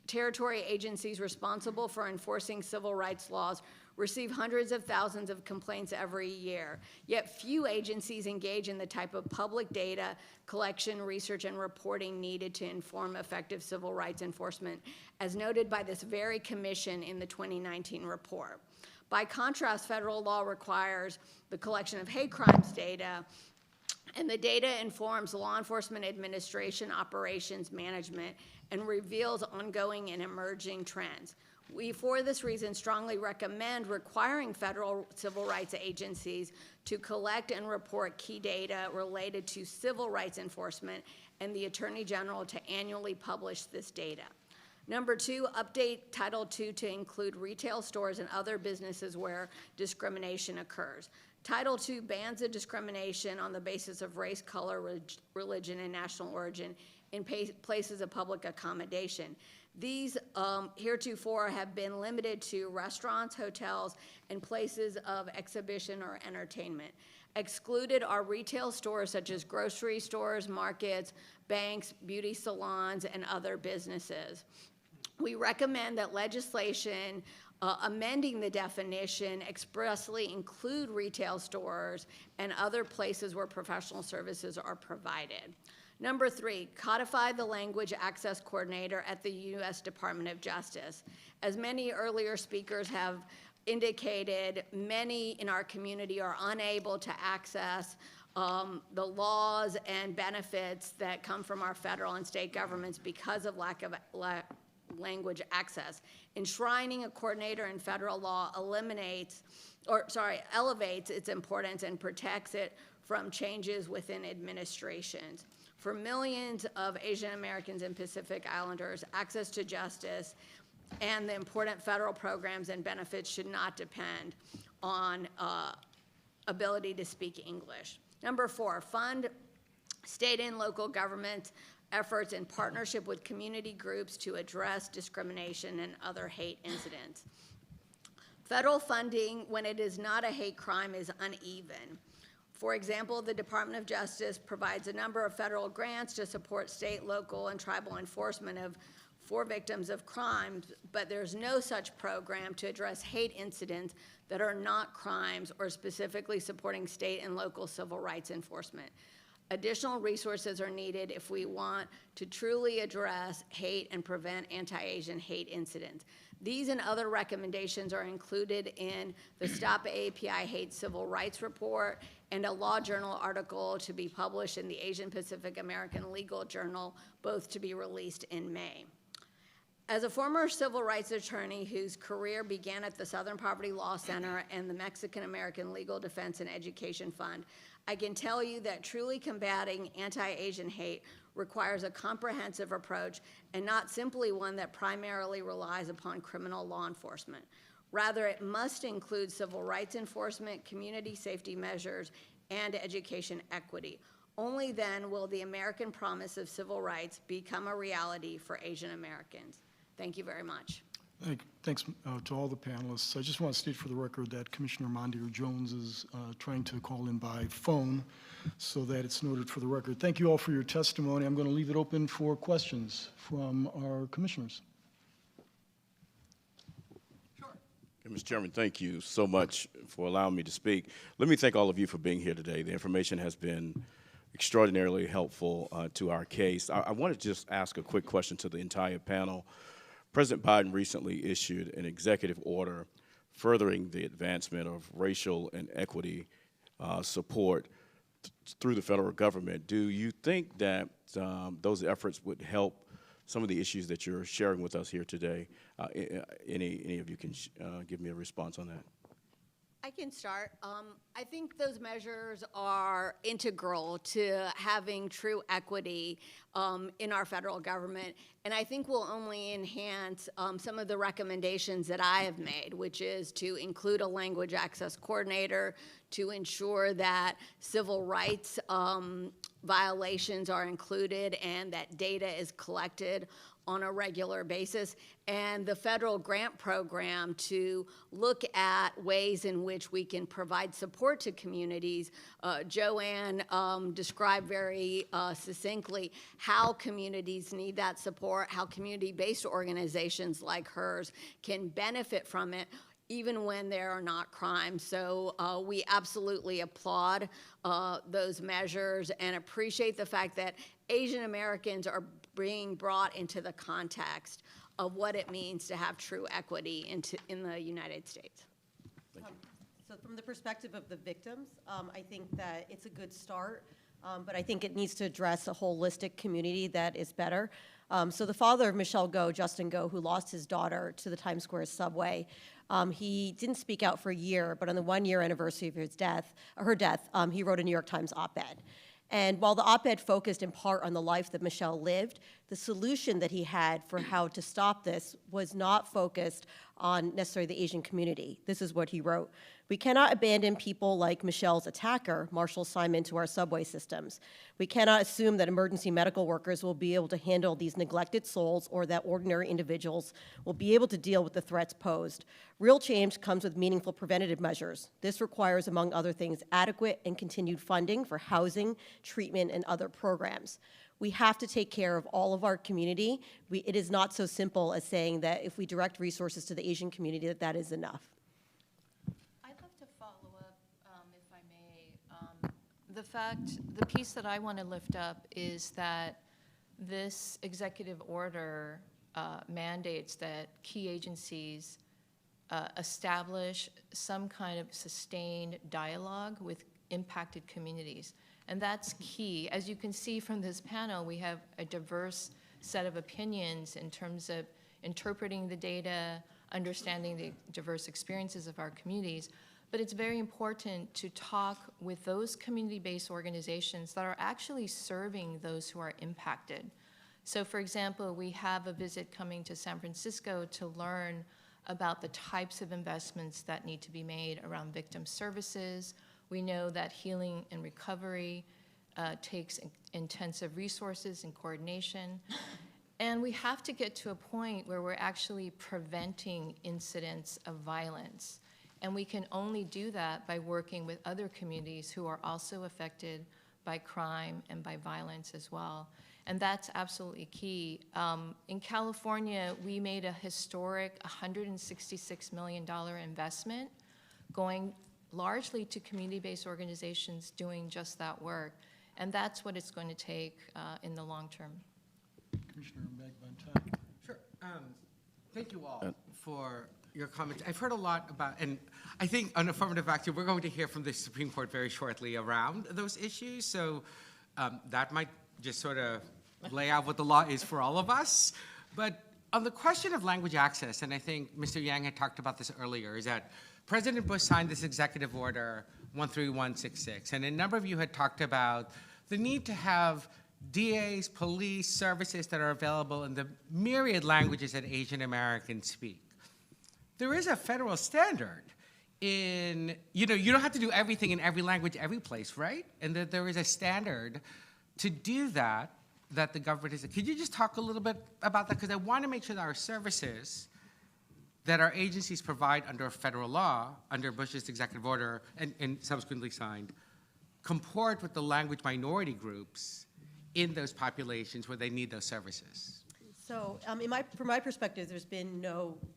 territory agencies responsible for enforcing civil rights laws receive hundreds of thousands of complaints every year, yet few agencies engage in the type of public data collection, research, and reporting needed to inform effective civil rights enforcement, as noted by this very commission in the 2019 report. By contrast, federal law requires the collection of hate crimes data, and the data informs law enforcement administration, operations, management, and reveals ongoing and emerging trends. We, for this reason, strongly recommend requiring federal civil rights agencies to collect and report key data related to civil rights enforcement, and the Attorney General to annually publish this data. Number two, update Title II to include retail stores and other businesses where discrimination occurs. Title II bans the discrimination on the basis of race, color, religion, and national origin in places of public accommodation. These heretofore have been limited to restaurants, hotels, and places of exhibition or entertainment. Excluded are retail stores such as grocery stores, markets, banks, beauty salons, and other businesses. We recommend that legislation amending the definition expressly include retail stores and other places where professional services are provided. Number three, codify the language access coordinator at the U.S. Department of Justice. As many earlier speakers have indicated, many in our community are unable to access the laws and benefits that come from our federal and state governments because of lack of language access. Enshrining a coordinator in federal law elevates its importance and protects it from changes within administrations. For millions of Asian Americans and Pacific Islanders, access to justice and the important federal programs and benefits should not depend on ability to speak English. Number four, fund state and local government efforts in partnership with community groups to address discrimination and other hate incidents. Federal funding, when it is not a hate crime, is uneven. For example, the Department of Justice provides a number of federal grants to support state, local, and tribal enforcement for victims of crimes, but there's no such program to address hate incidents that are not crimes or specifically supporting state and local civil rights enforcement. Additional resources are needed if we want to truly address hate and prevent anti-Asian hate incidents. These and other recommendations are included in the Stop AAPI Hate Civil Rights Report and a Law Journal article to be published in the Asian Pacific American Legal Journal, both to be released in May. As a former civil rights attorney whose career began at the Southern Poverty Law Center and the Mexican American Legal Defense and Education Fund, I can tell you that truly combating anti-Asian hate requires a comprehensive approach and not simply one that primarily relies upon criminal law enforcement. Rather, it must include civil rights enforcement, community safety measures, and education equity. Only then will the American promise of civil rights become a reality for Asian Americans. Thank you very much. Thanks to all the panelists. I just want to state for the record that Commissioner Mondier Jones is trying to call in by phone so that it's noted for the record. Thank you all for your testimony. I'm going to leave it open for questions from our commissioners. Mr. Chairman, thank you so much for allowing me to speak. Let me thank all of you for being here today. The information has been extraordinarily helpful to our case. I want to just ask a quick question to the entire panel. President Biden recently issued an executive order furthering the advancement of racial and equity support through the federal government. Do you think that those efforts would help some of the issues that you're sharing with us here today? Any of you can give me a response on that? I can start. I think those measures are integral to having true equity in our federal government, and I think will only enhance some of the recommendations that I have made, which is to include a language access coordinator, to ensure that civil rights violations are included and that data is collected on a regular basis, and the federal grant program to look at ways in which we can provide support to communities. Joanne described very succinctly how communities need that support, how community-based organizations like hers can benefit from it, even when there are not crimes. So we absolutely applaud those measures and appreciate the fact that Asian Americans are being brought into the context of what it means to have true equity in the United States. So from the perspective of the victims, I think that it's a good start, but I think it needs to address a holistic community that is better. So the father of Michelle Go, Justin Go, who lost his daughter to the Times Square subway, he didn't speak out for a year, but on the 1-year anniversary of her death, he wrote a New York Times op-ed. And while the op-ed focused in part on the life that Michelle lived, the solution that he had for how to stop this was not focused on necessarily the Asian community. This is what he wrote. "We cannot abandon people like Michelle's attacker, Marshall Simon, to our subway systems. We cannot assume that emergency medical workers will be able to handle these neglected souls or that ordinary individuals will be able to deal with the threats posed. Real change comes with meaningful preventative measures. This requires, among other things, adequate and continued funding for housing, treatment, and other programs. We have to take care of all of our community. It is not so simple as saying that if we direct resources to the Asian community, that is enough." I'd love to follow up, if I may. The piece that I want to lift up is that this executive order mandates that key agencies establish some kind of sustained dialogue with impacted communities. And that's key. As you can see from this panel, we have a diverse set of opinions in terms of interpreting the data, understanding the diverse experiences of our communities. But it's very important to talk with those community-based organizations that are actually serving those who are impacted. So for example, we have a visit coming to San Francisco to learn about the types of investments that need to be made around victim services. We know that healing and recovery takes intensive resources and coordination. And we have to get to a point where we're actually preventing incidents of violence. And we can only do that by working with other communities who are also affected by crime and by violence as well. And that's absolutely key. In California, we made a historic $166 million investment going largely to community-based organizations doing just that work. And that's what it's going to take in the long term. Commissioner Magbantan. Sure. Thank you all for your comments. I've heard a lot about, and I think on affirmative action, we're going to hear from the Supreme Court very shortly around those issues. So that might just sort of lay out what the law is for all of us. But on the question of language access, and I think Mr. Yang had talked about this earlier, is that President Bush signed this executive order 13166, and a number of you had talked about the need to have DAs, police, services that are available in the myriad languages that Asian Americans speak. There is a federal standard in, you don't have to do everything in every language, every place, right? And that there is a standard to do that the government is. Could you just talk a little bit about that? Because I want to make sure that our services that our agencies provide under federal law, under Bush's executive order and subsequently signed, comport with the language minority groups in those populations where they need those services. So from my perspective, there's been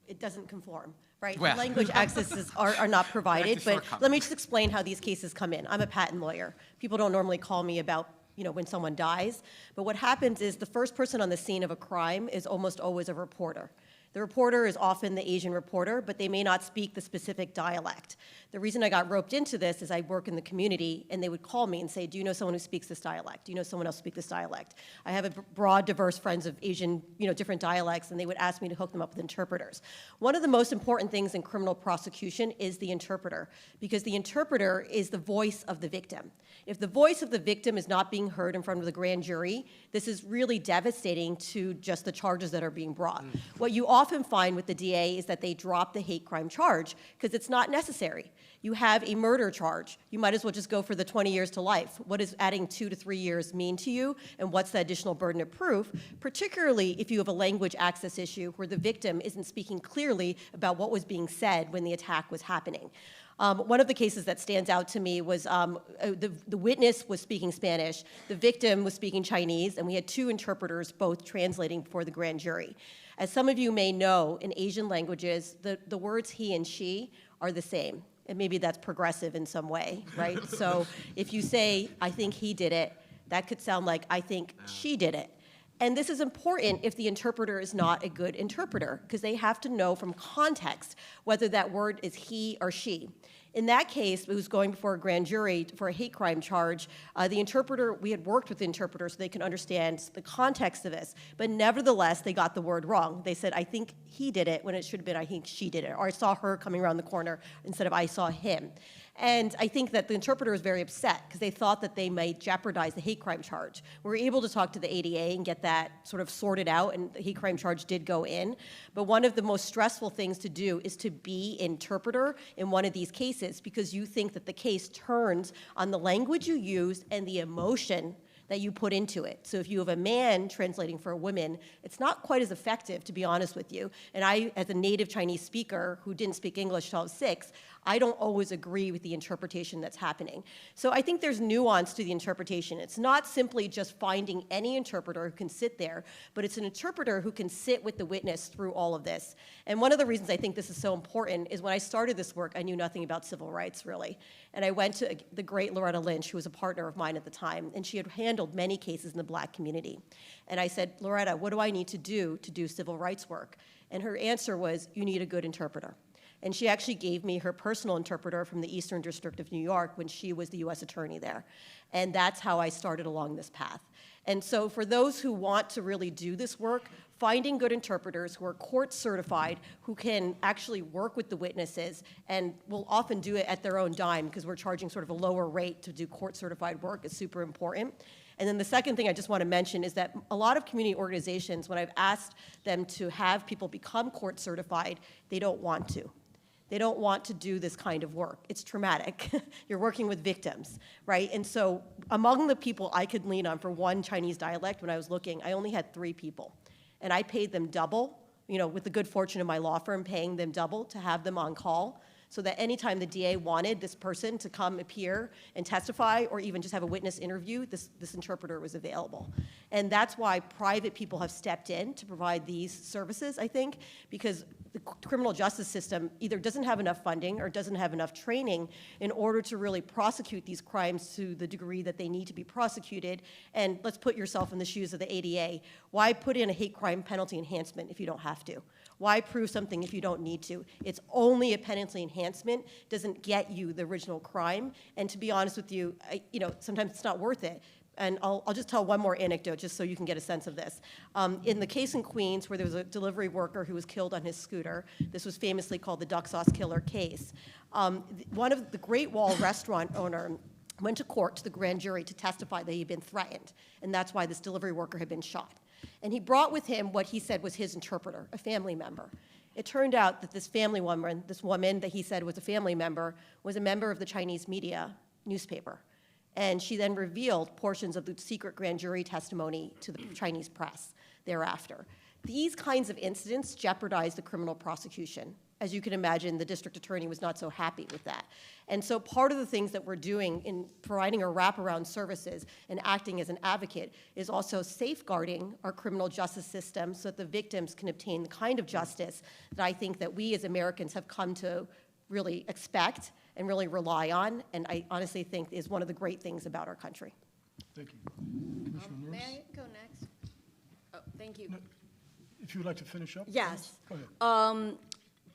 it doesn't conform, right? Well. Language accesses are not provided, That's a but shortcut. let me just explain how these cases come in. I'm a patent lawyer. People don't normally call me about when someone dies, but what happens is the first person on the scene of a crime is almost always a reporter. The reporter is often the Asian reporter, but they may not speak the specific dialect. The reason I got roped into this is I work in the community, and they would call me and say, do you know someone who speaks this dialect? Do you know someone else who speaks this dialect? I have a broad, diverse friends of Asian, different dialects, and they would ask me to hook them up with interpreters. One of the most important things in criminal prosecution is the interpreter, because the interpreter is the voice of the victim. If the voice of the victim is not being heard in front of the grand jury, this is really devastating to just the charges that are being brought. What you often find with the DA is that they drop the hate crime charge because it's not necessary. You have a murder charge. You might as well just go for the 20 years to life. What does adding 2 to 3 years mean to you, and what's the additional burden of proof, particularly if you have a language access issue where the victim isn't speaking clearly about what was being said when the attack was happening. One of the cases that stands out to me was the witness was speaking Spanish, the victim was speaking Chinese, and we had 2 interpreters both translating for the grand jury. As some of you may know, in Asian languages, the words he and she are the same. And maybe that's progressive in some way, right? So if you say, I think he did it, that could sound like, I think she did it. And this is important if the interpreter is not a good interpreter, because they have to know from context whether that word is he or she. In that case, it was going before a grand jury for a hate crime charge. The interpreter, we had worked with the interpreter so they could understand the context of this, but nevertheless, they got the word wrong. They said, I think he did it, when it should have been, I think she did it, or I saw her coming around the corner instead of I saw him. And I think that the interpreter was very upset because they thought that they might jeopardize the hate crime charge. We were able to talk to the ADA and get that sort of sorted out, and the hate crime charge did go in. But one of the most stressful things to do is to be an interpreter in one of these cases, because you think that the case turns on the language you use and the emotion that you put into it. So if you have a man translating for a woman, it's not quite as effective, to be honest with you. And I, as a native Chinese speaker who didn't speak English till I was 6, I don't always agree with the interpretation that's happening. So I think there's nuance to the interpretation. It's not simply just finding any interpreter who can sit there, but it's an interpreter who can sit with the witness through all of this. And one of the reasons I think this is so important is when I started this work, I knew nothing about civil rights, really. And I went to the great Loretta Lynch, who was a partner of mine at the time, and she had handled many cases in the Black community. And I said, Loretta, what do I need to do civil rights work? And her answer was, you need a good interpreter. And she actually gave me her personal interpreter from the Eastern District of New York when she was the US attorney there. And that's how I started along this path. And so for those who want to really do this work, finding good interpreters who are court certified, who can actually work with the witnesses, and will often do it at their own dime because we're charging sort of a lower rate to do court certified work, is super important. And then the second thing I just want to mention is that a lot of community organizations, when I've asked them to have people become court certified, they don't want to. They don't want to do this kind of work. It's traumatic. You're working with victims, right? And so among the people I could lean on for one Chinese dialect when I was looking, I only had 3 people. And I paid them double, with the good fortune of my law firm paying them double to have them on call, so that anytime the DA wanted this person to come appear and testify or even just have a witness interview, this interpreter was available. And that's why private people have stepped in to provide these services, I think, because the criminal justice system either doesn't have enough funding or doesn't have enough training in order to really prosecute these crimes to the degree that they need to be prosecuted. And let's put yourself in the shoes of the ADA. Why put in a hate crime penalty enhancement if you don't have to? Why prove something if you don't need to? It's only a penalty enhancement, doesn't get you the original crime. And to be honest with you, sometimes it's not worth it. And I'll just tell one more anecdote just so you can get a sense of this. In the case in Queens where there was a delivery worker who was killed on his scooter, this was famously called the duck sauce killer case. One of the Great Wall restaurant owner went to court to the grand jury to testify that he had been threatened, and that's why this delivery worker had been shot. And he brought with him what he said was his interpreter, a family member. It turned out that this woman that he said was a family member, was a member of the Chinese media newspaper. And she then revealed portions of the secret grand jury testimony to the Chinese press thereafter. These kinds of incidents jeopardize the criminal prosecution. As you can imagine, the district attorney was not so happy with that. And so part of the things that we're doing in providing our wraparound services and acting as an advocate is also safeguarding our criminal justice system so that the victims can obtain the kind of justice that I think that we as Americans have come to really expect and really rely on, and I honestly think is one of the great things about our country. Thank you. Commissioner May Norris? I go next? Oh, thank you. if you would like to finish up. Yes. Go ahead.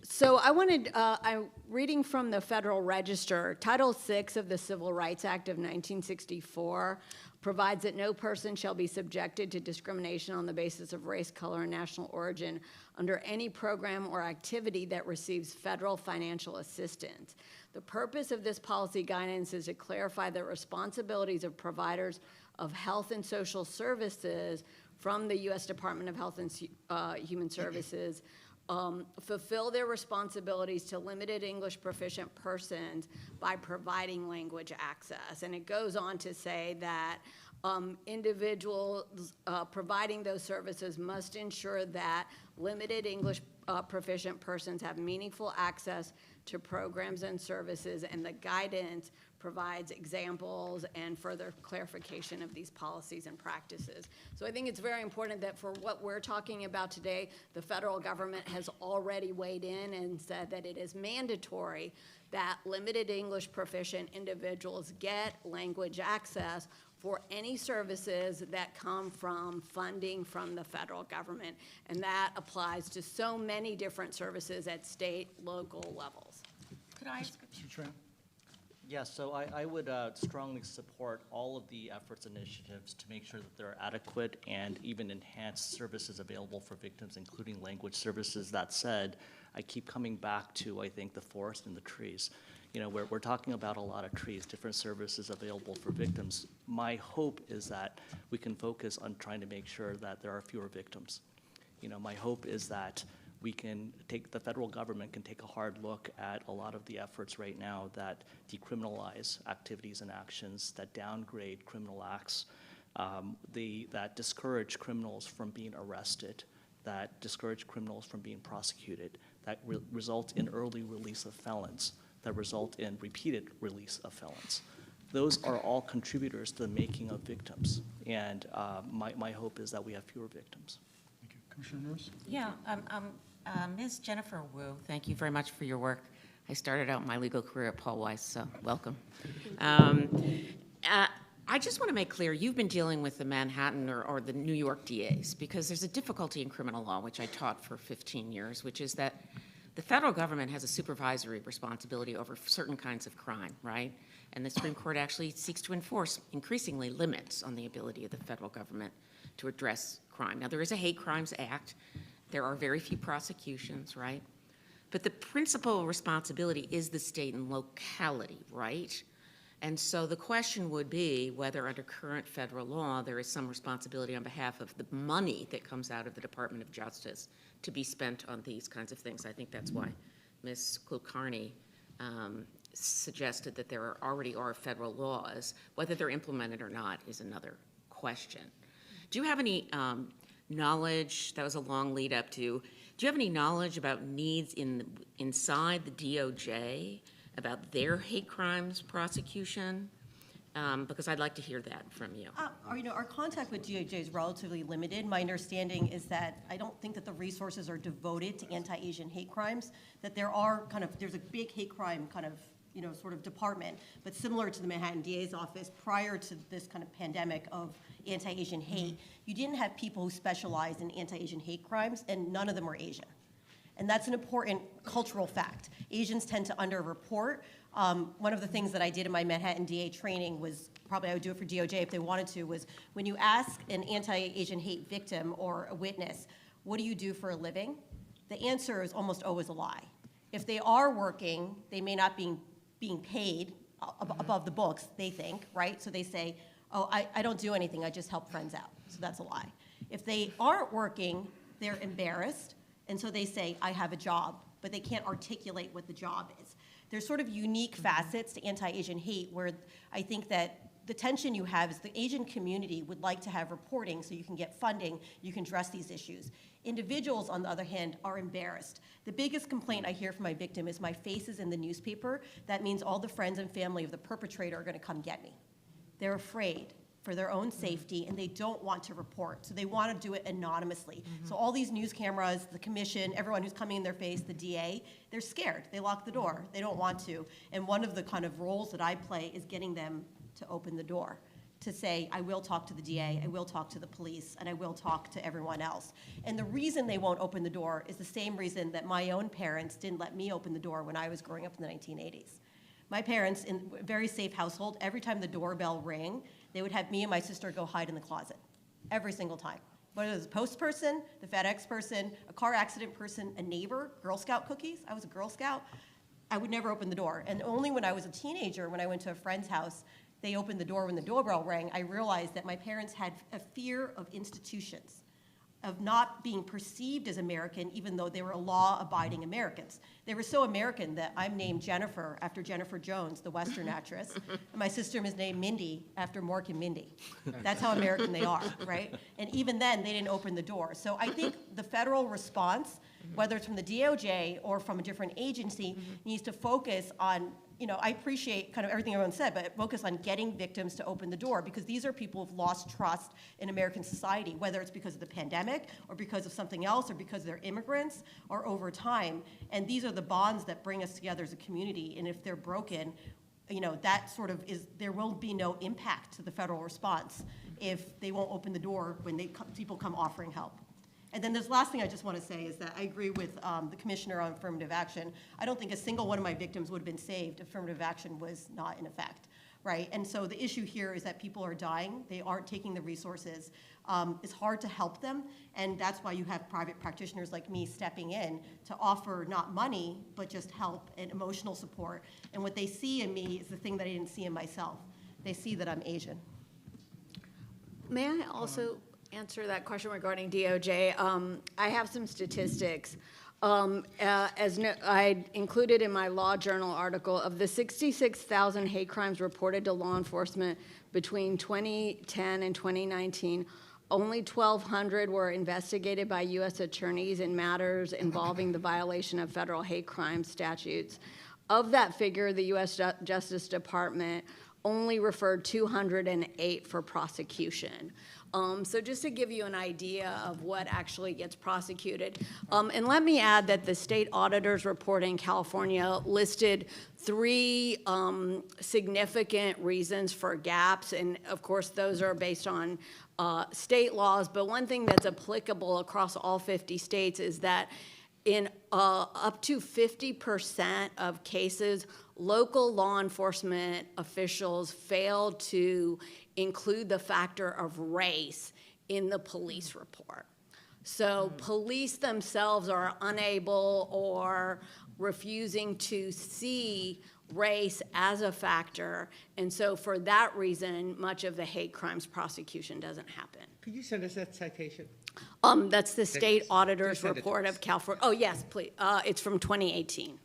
So I wanted, I'm reading from the Federal Register, Title VI of the Civil Rights Act of 1964 provides that no person shall be subjected to discrimination on the basis of race, color, and national origin under any program or activity that receives federal financial assistance. The purpose of this policy guidance is to clarify the responsibilities of providers of health and social services from the U.S. Department of Health and Human Services fulfill their responsibilities to limited English proficient persons by providing language access. And it goes on to say that individuals providing those services must ensure that limited English proficient persons have meaningful access to programs and services, and the guidance provides examples and further clarification of these policies and practices. So I think it's very important that for what we're talking about today, the federal government has already weighed in and said that it is mandatory that limited English proficient individuals get language access for any services that come from funding from the federal government. And that applies to so many different services at state, local levels. Could I? Mr. Tran? Yes, so I would strongly support all of the efforts and initiatives to make sure that there are adequate and even enhanced services available for victims, including language services. That said, I keep coming back to, I think, the forest and the trees. You know, we're talking about a lot of trees, different services available for victims. My hope is that we can focus on trying to make sure that there are fewer victims. You know, my hope is that the federal government can take a hard look at a lot of the efforts right now that decriminalize activities and actions, that downgrade criminal acts, that discourage criminals from being arrested, that discourage criminals from being prosecuted, that result in early release of felons, that result in repeated release of felons. Those are all contributors to the making of victims, and my hope is that we have fewer victims. Thank you. Commissioner Nurse? Yeah, Ms. Jennifer Wu, thank you very much for your work. I started out my legal career at Paul Weiss, so welcome. I just want to make clear, you've been dealing with the Manhattan or the New York DAs, because there's a difficulty in criminal law, which I taught for 15 years, which is that the federal government has a supervisory responsibility over certain kinds of crime, right? And the Supreme Court actually seeks to enforce increasingly limits on the ability of the federal government to address crime. Now, there is a Hate Crimes Act. There are very few prosecutions, right? But the principal responsibility is the state and locality, right? And so the question would be whether under current federal law there is some responsibility on behalf of the money that comes out of the Department of Justice to be spent on these kinds of things. I think that's why Ms. Kulkarni suggested that there already are federal laws. Whether they're implemented or not is another question. Do you have any knowledge, that was a long lead up to, do you have any knowledge about needs inside the DOJ about their hate crimes prosecution? Because I'd like to hear that from you. Our contact with DOJ is relatively limited. My understanding is that I don't think that the resources are devoted to anti-Asian hate crimes, that there's a big hate crime sort of department, but similar to the Manhattan DA's office, prior to this kind of pandemic of anti-Asian hate, you didn't have people who specialized in anti-Asian hate crimes, and none of them were Asian. And that's an important cultural fact. Asians tend to underreport. One of the things that I did in my Manhattan DA training was, probably I would do it for DOJ if they wanted to, was when you ask an anti-Asian hate victim or a witness, what do you do for a living? The answer is almost always a lie. If they are working, they may not be being paid above the books, they think, right? So they say, oh, I don't do anything, I just help friends out. So that's a lie. If they aren't working, they're embarrassed, and so they say, I have a job, but they can't articulate what the job is. There's sort of unique facets to anti-Asian hate where I think that the tension you have is the Asian community would like to have reporting so you can get funding, you can address these issues. Individuals, on the other hand, are embarrassed. The biggest complaint I hear from my victim is my face is in the newspaper. That means all the friends and family of the perpetrator are going to come get me. They're afraid for their own safety, and they don't want to report. So they want to do it anonymously. So all these news cameras, the commission, everyone who's coming in their face, the DA, they're scared. They lock the door. They don't want to. And one of the kind of roles that I play is getting them to open the door. to say, I will talk to the DA, I will talk to the police, and I will talk to everyone else. And the reason they won't open the door is the same reason that my own parents didn't let me open the door when I was growing up in the 1980s. My parents, in a very safe household, every time the doorbell rang, they would have me and my sister go hide in the closet, every single time. Whether it was a post person, the FedEx person, a car accident person, a neighbor, Girl Scout cookies, I was a Girl Scout, I would never open the door. And only when I was a teenager, when I went to a friend's house, they opened the door when the doorbell rang, I realized that my parents had a fear of institutions, of not being perceived as American, even though they were law-abiding Americans. They were so American that I'm named Jennifer after Jennifer Jones, the Western actress, and my sister is named Mindy after Mork and Mindy. That's how American they are, right? And even then, they didn't open the door. So I think the federal response, whether it's from the DOJ or from a different agency, needs to focus on, I appreciate kind of everything everyone said, but focus on getting victims to open the door, because these are people who've lost trust in American society, whether it's because of the pandemic or because of something else or because they're immigrants or over time. And these are the bonds that bring us together as a community. And if they're broken, that sort of there will be no impact to the federal response if they won't open the door when people come offering help. And then this last thing I just want to say is that I agree with the commissioner on affirmative action. I don't think a single one of my victims would have been saved if affirmative action was not in effect, right? And so the issue here is that people are dying. They aren't taking the resources. It's hard to help them, and that's why you have private practitioners like me stepping in to offer not money, but just help and emotional support. And what they see in me is the thing that I didn't see in myself. They see that I'm Asian. May I also answer that question regarding DOJ? I have some statistics. I included in my law journal article, of the 66,000 hate crimes reported to law enforcement between 2010 and 2019, only 1,200 were investigated by U.S. attorneys in matters involving the violation of federal hate crime statutes. Of that figure, the U.S. Justice Department only referred 208 for prosecution. So just to give you an idea of what actually gets prosecuted. And let me add that the state auditor's report in California listed 3 significant reasons for gaps. And of course, those are based on state laws. But one thing that's applicable across all 50 states is that in up to 50% of cases, local law enforcement officials fail to include the factor of race in the police report. So police themselves are unable or refusing to see race as a factor, and so for that reason, much of the hate crimes prosecution doesn't happen. Could you send us that citation? That's the state auditor's Just send it to report us. of California. Oh, yes, please. It's from 2018.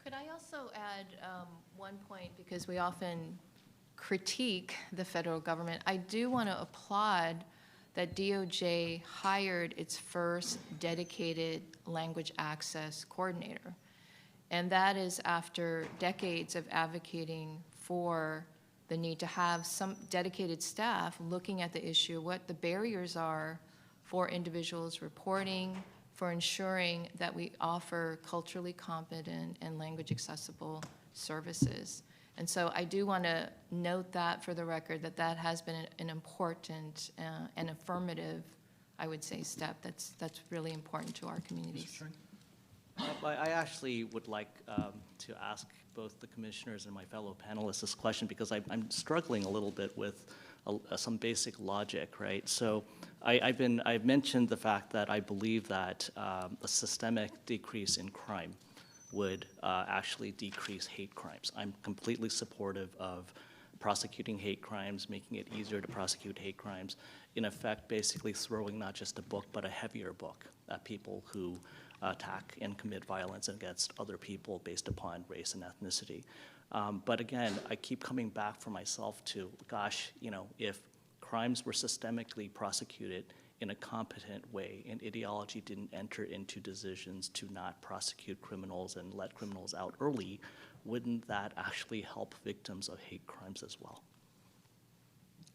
Could I also add one point, because we often critique the federal government. I do want to applaud that DOJ hired its first dedicated language access coordinator. And that is after decades of advocating for the need to have some dedicated staff looking at the issue, what the barriers are for individuals reporting, for ensuring that we offer culturally competent and language accessible services. And so I do want to note that for the record, that has been an important and affirmative, I would say, step that's really important to our communities. I actually would like to ask both the commissioners and my fellow panelists this question, because I'm struggling a little bit with some basic logic, right? So I've mentioned the fact that I believe that a systemic decrease in crime would actually decrease hate crimes. I'm completely supportive of prosecuting hate crimes, making it easier to prosecute hate crimes, in effect basically throwing not just a book but a heavier book at people who attack and commit violence against other people based upon race and ethnicity. But again, I keep coming back for myself to, gosh, if crimes were systemically prosecuted in a competent way and ideology didn't enter into decisions to not prosecute criminals and let criminals out early, wouldn't that actually help victims of hate crimes as well?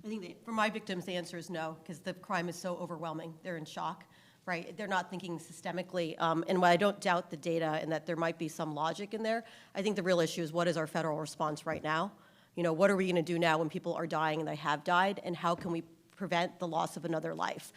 I think for my victims, the answer is no, because the crime is so overwhelming. They're in shock, right? They're not thinking systemically. And while I don't doubt the data and that there might be some logic in there, I think the real issue is what is our federal response right now? You know, what are we going to do now when people are dying and they have died, and how can we prevent the loss of another life?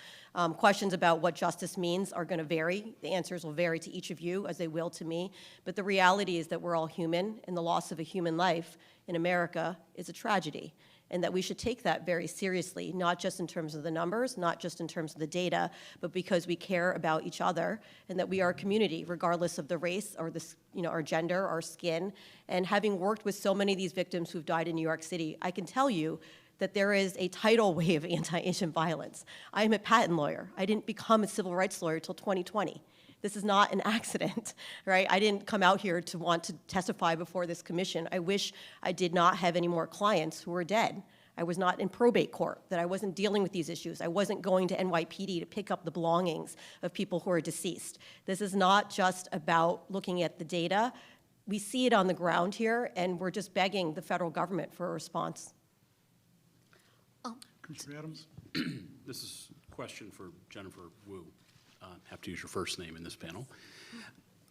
Questions about what justice means are going to vary. The answers will vary to each of you, as they will to me. But the reality is that we're all human, and the loss of a human life in America is a tragedy, and that we should take that very seriously, not just in terms of the numbers, not just in terms of the data, but because we care about each other, and that we are a community, regardless of the race or the, our gender, our skin. And having worked with so many of these victims who've died in New York City, I can tell you that there is a tidal wave of anti-Asian violence. I am a patent lawyer. I didn't become a civil rights lawyer until 2020. This is not an accident, right? I didn't come out here to want to testify before this commission. I wish I did not have any more clients who were dead. I was not in probate court, that I wasn't dealing with these issues. I wasn't going to NYPD to pick up the belongings of people who are deceased. This is not just about looking at the data. We see it on the ground here, and we're just begging the federal government for a response. Commissioner Adams? This is a question for Jennifer Wu. Have to use your first name in this panel.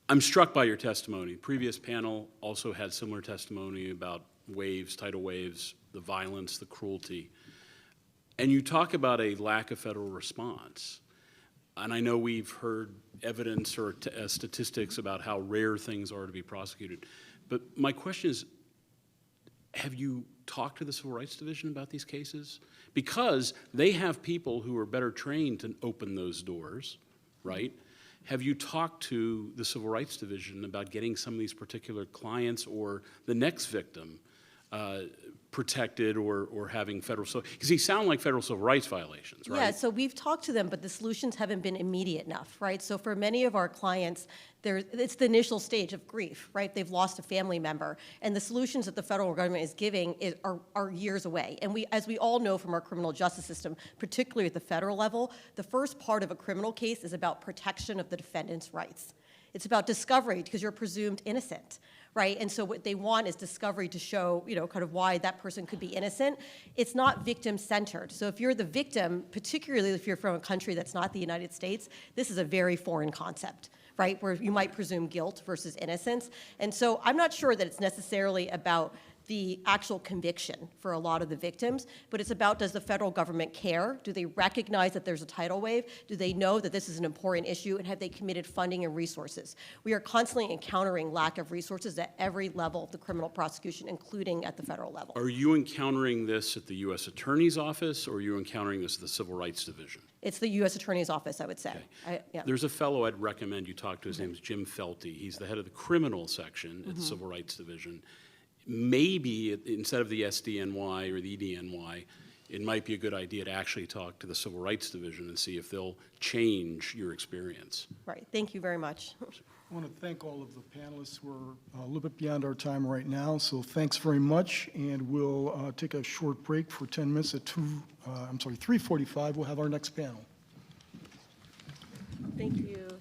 I'm struck by your testimony. Previous panel also had similar testimony about waves, tidal waves, the violence, the cruelty. And you talk about a lack of federal response. And I know we've heard evidence or statistics about how rare things are to be prosecuted. But my question is, have you talked to the Civil Rights Division about these cases? Because they have people who are better trained to open those doors, right? Have you talked to the Civil Rights Division about getting some of these particular clients or the next victim protected or having federal, because these sound like federal civil rights violations, right? Yeah, so we've talked to them, but the solutions haven't been immediate enough, right? So for many of our clients, it's the initial stage of grief, right? They've lost a family member, and the solutions that the federal government is giving are years away. And as we all know from our criminal justice system, particularly at the federal level, the first part of a criminal case is about protection of the defendant's rights. It's about discovery, because you're presumed innocent, right? And so what they want is discovery to show, kind of why that person could be innocent. It's not victim-centered. So if you're the victim, particularly if you're from a country that's not the United States, this is a very foreign concept, right? Where you might presume guilt versus innocence. And so I'm not sure that it's necessarily about the actual conviction for a lot of the victims, but it's about, does the federal government care? Do they recognize that there's a tidal wave? Do they know that this is an important issue, and have they committed funding and resources? We are constantly encountering lack of resources at every level of the criminal prosecution, including at the federal level. Are you encountering this at the U.S. Attorney's Office, or are you encountering this at the Civil Rights Division? It's the U.S. Attorney's Office, I would say. Okay. Yeah. There's a fellow I'd recommend you talk to. His name is Jim Felty. He's the head of the criminal section at the Civil Rights Division. Maybe instead of the SDNY or the EDNY, it might be a good idea to actually talk to the Civil Rights Division and see if they'll change your experience. Right. Thank you very much. I want to thank all of the panelists. We're a little bit beyond our time right now, so thanks very much, and we'll take a short break for 10 minutes at 3:45. We'll have our next panel. Thank you.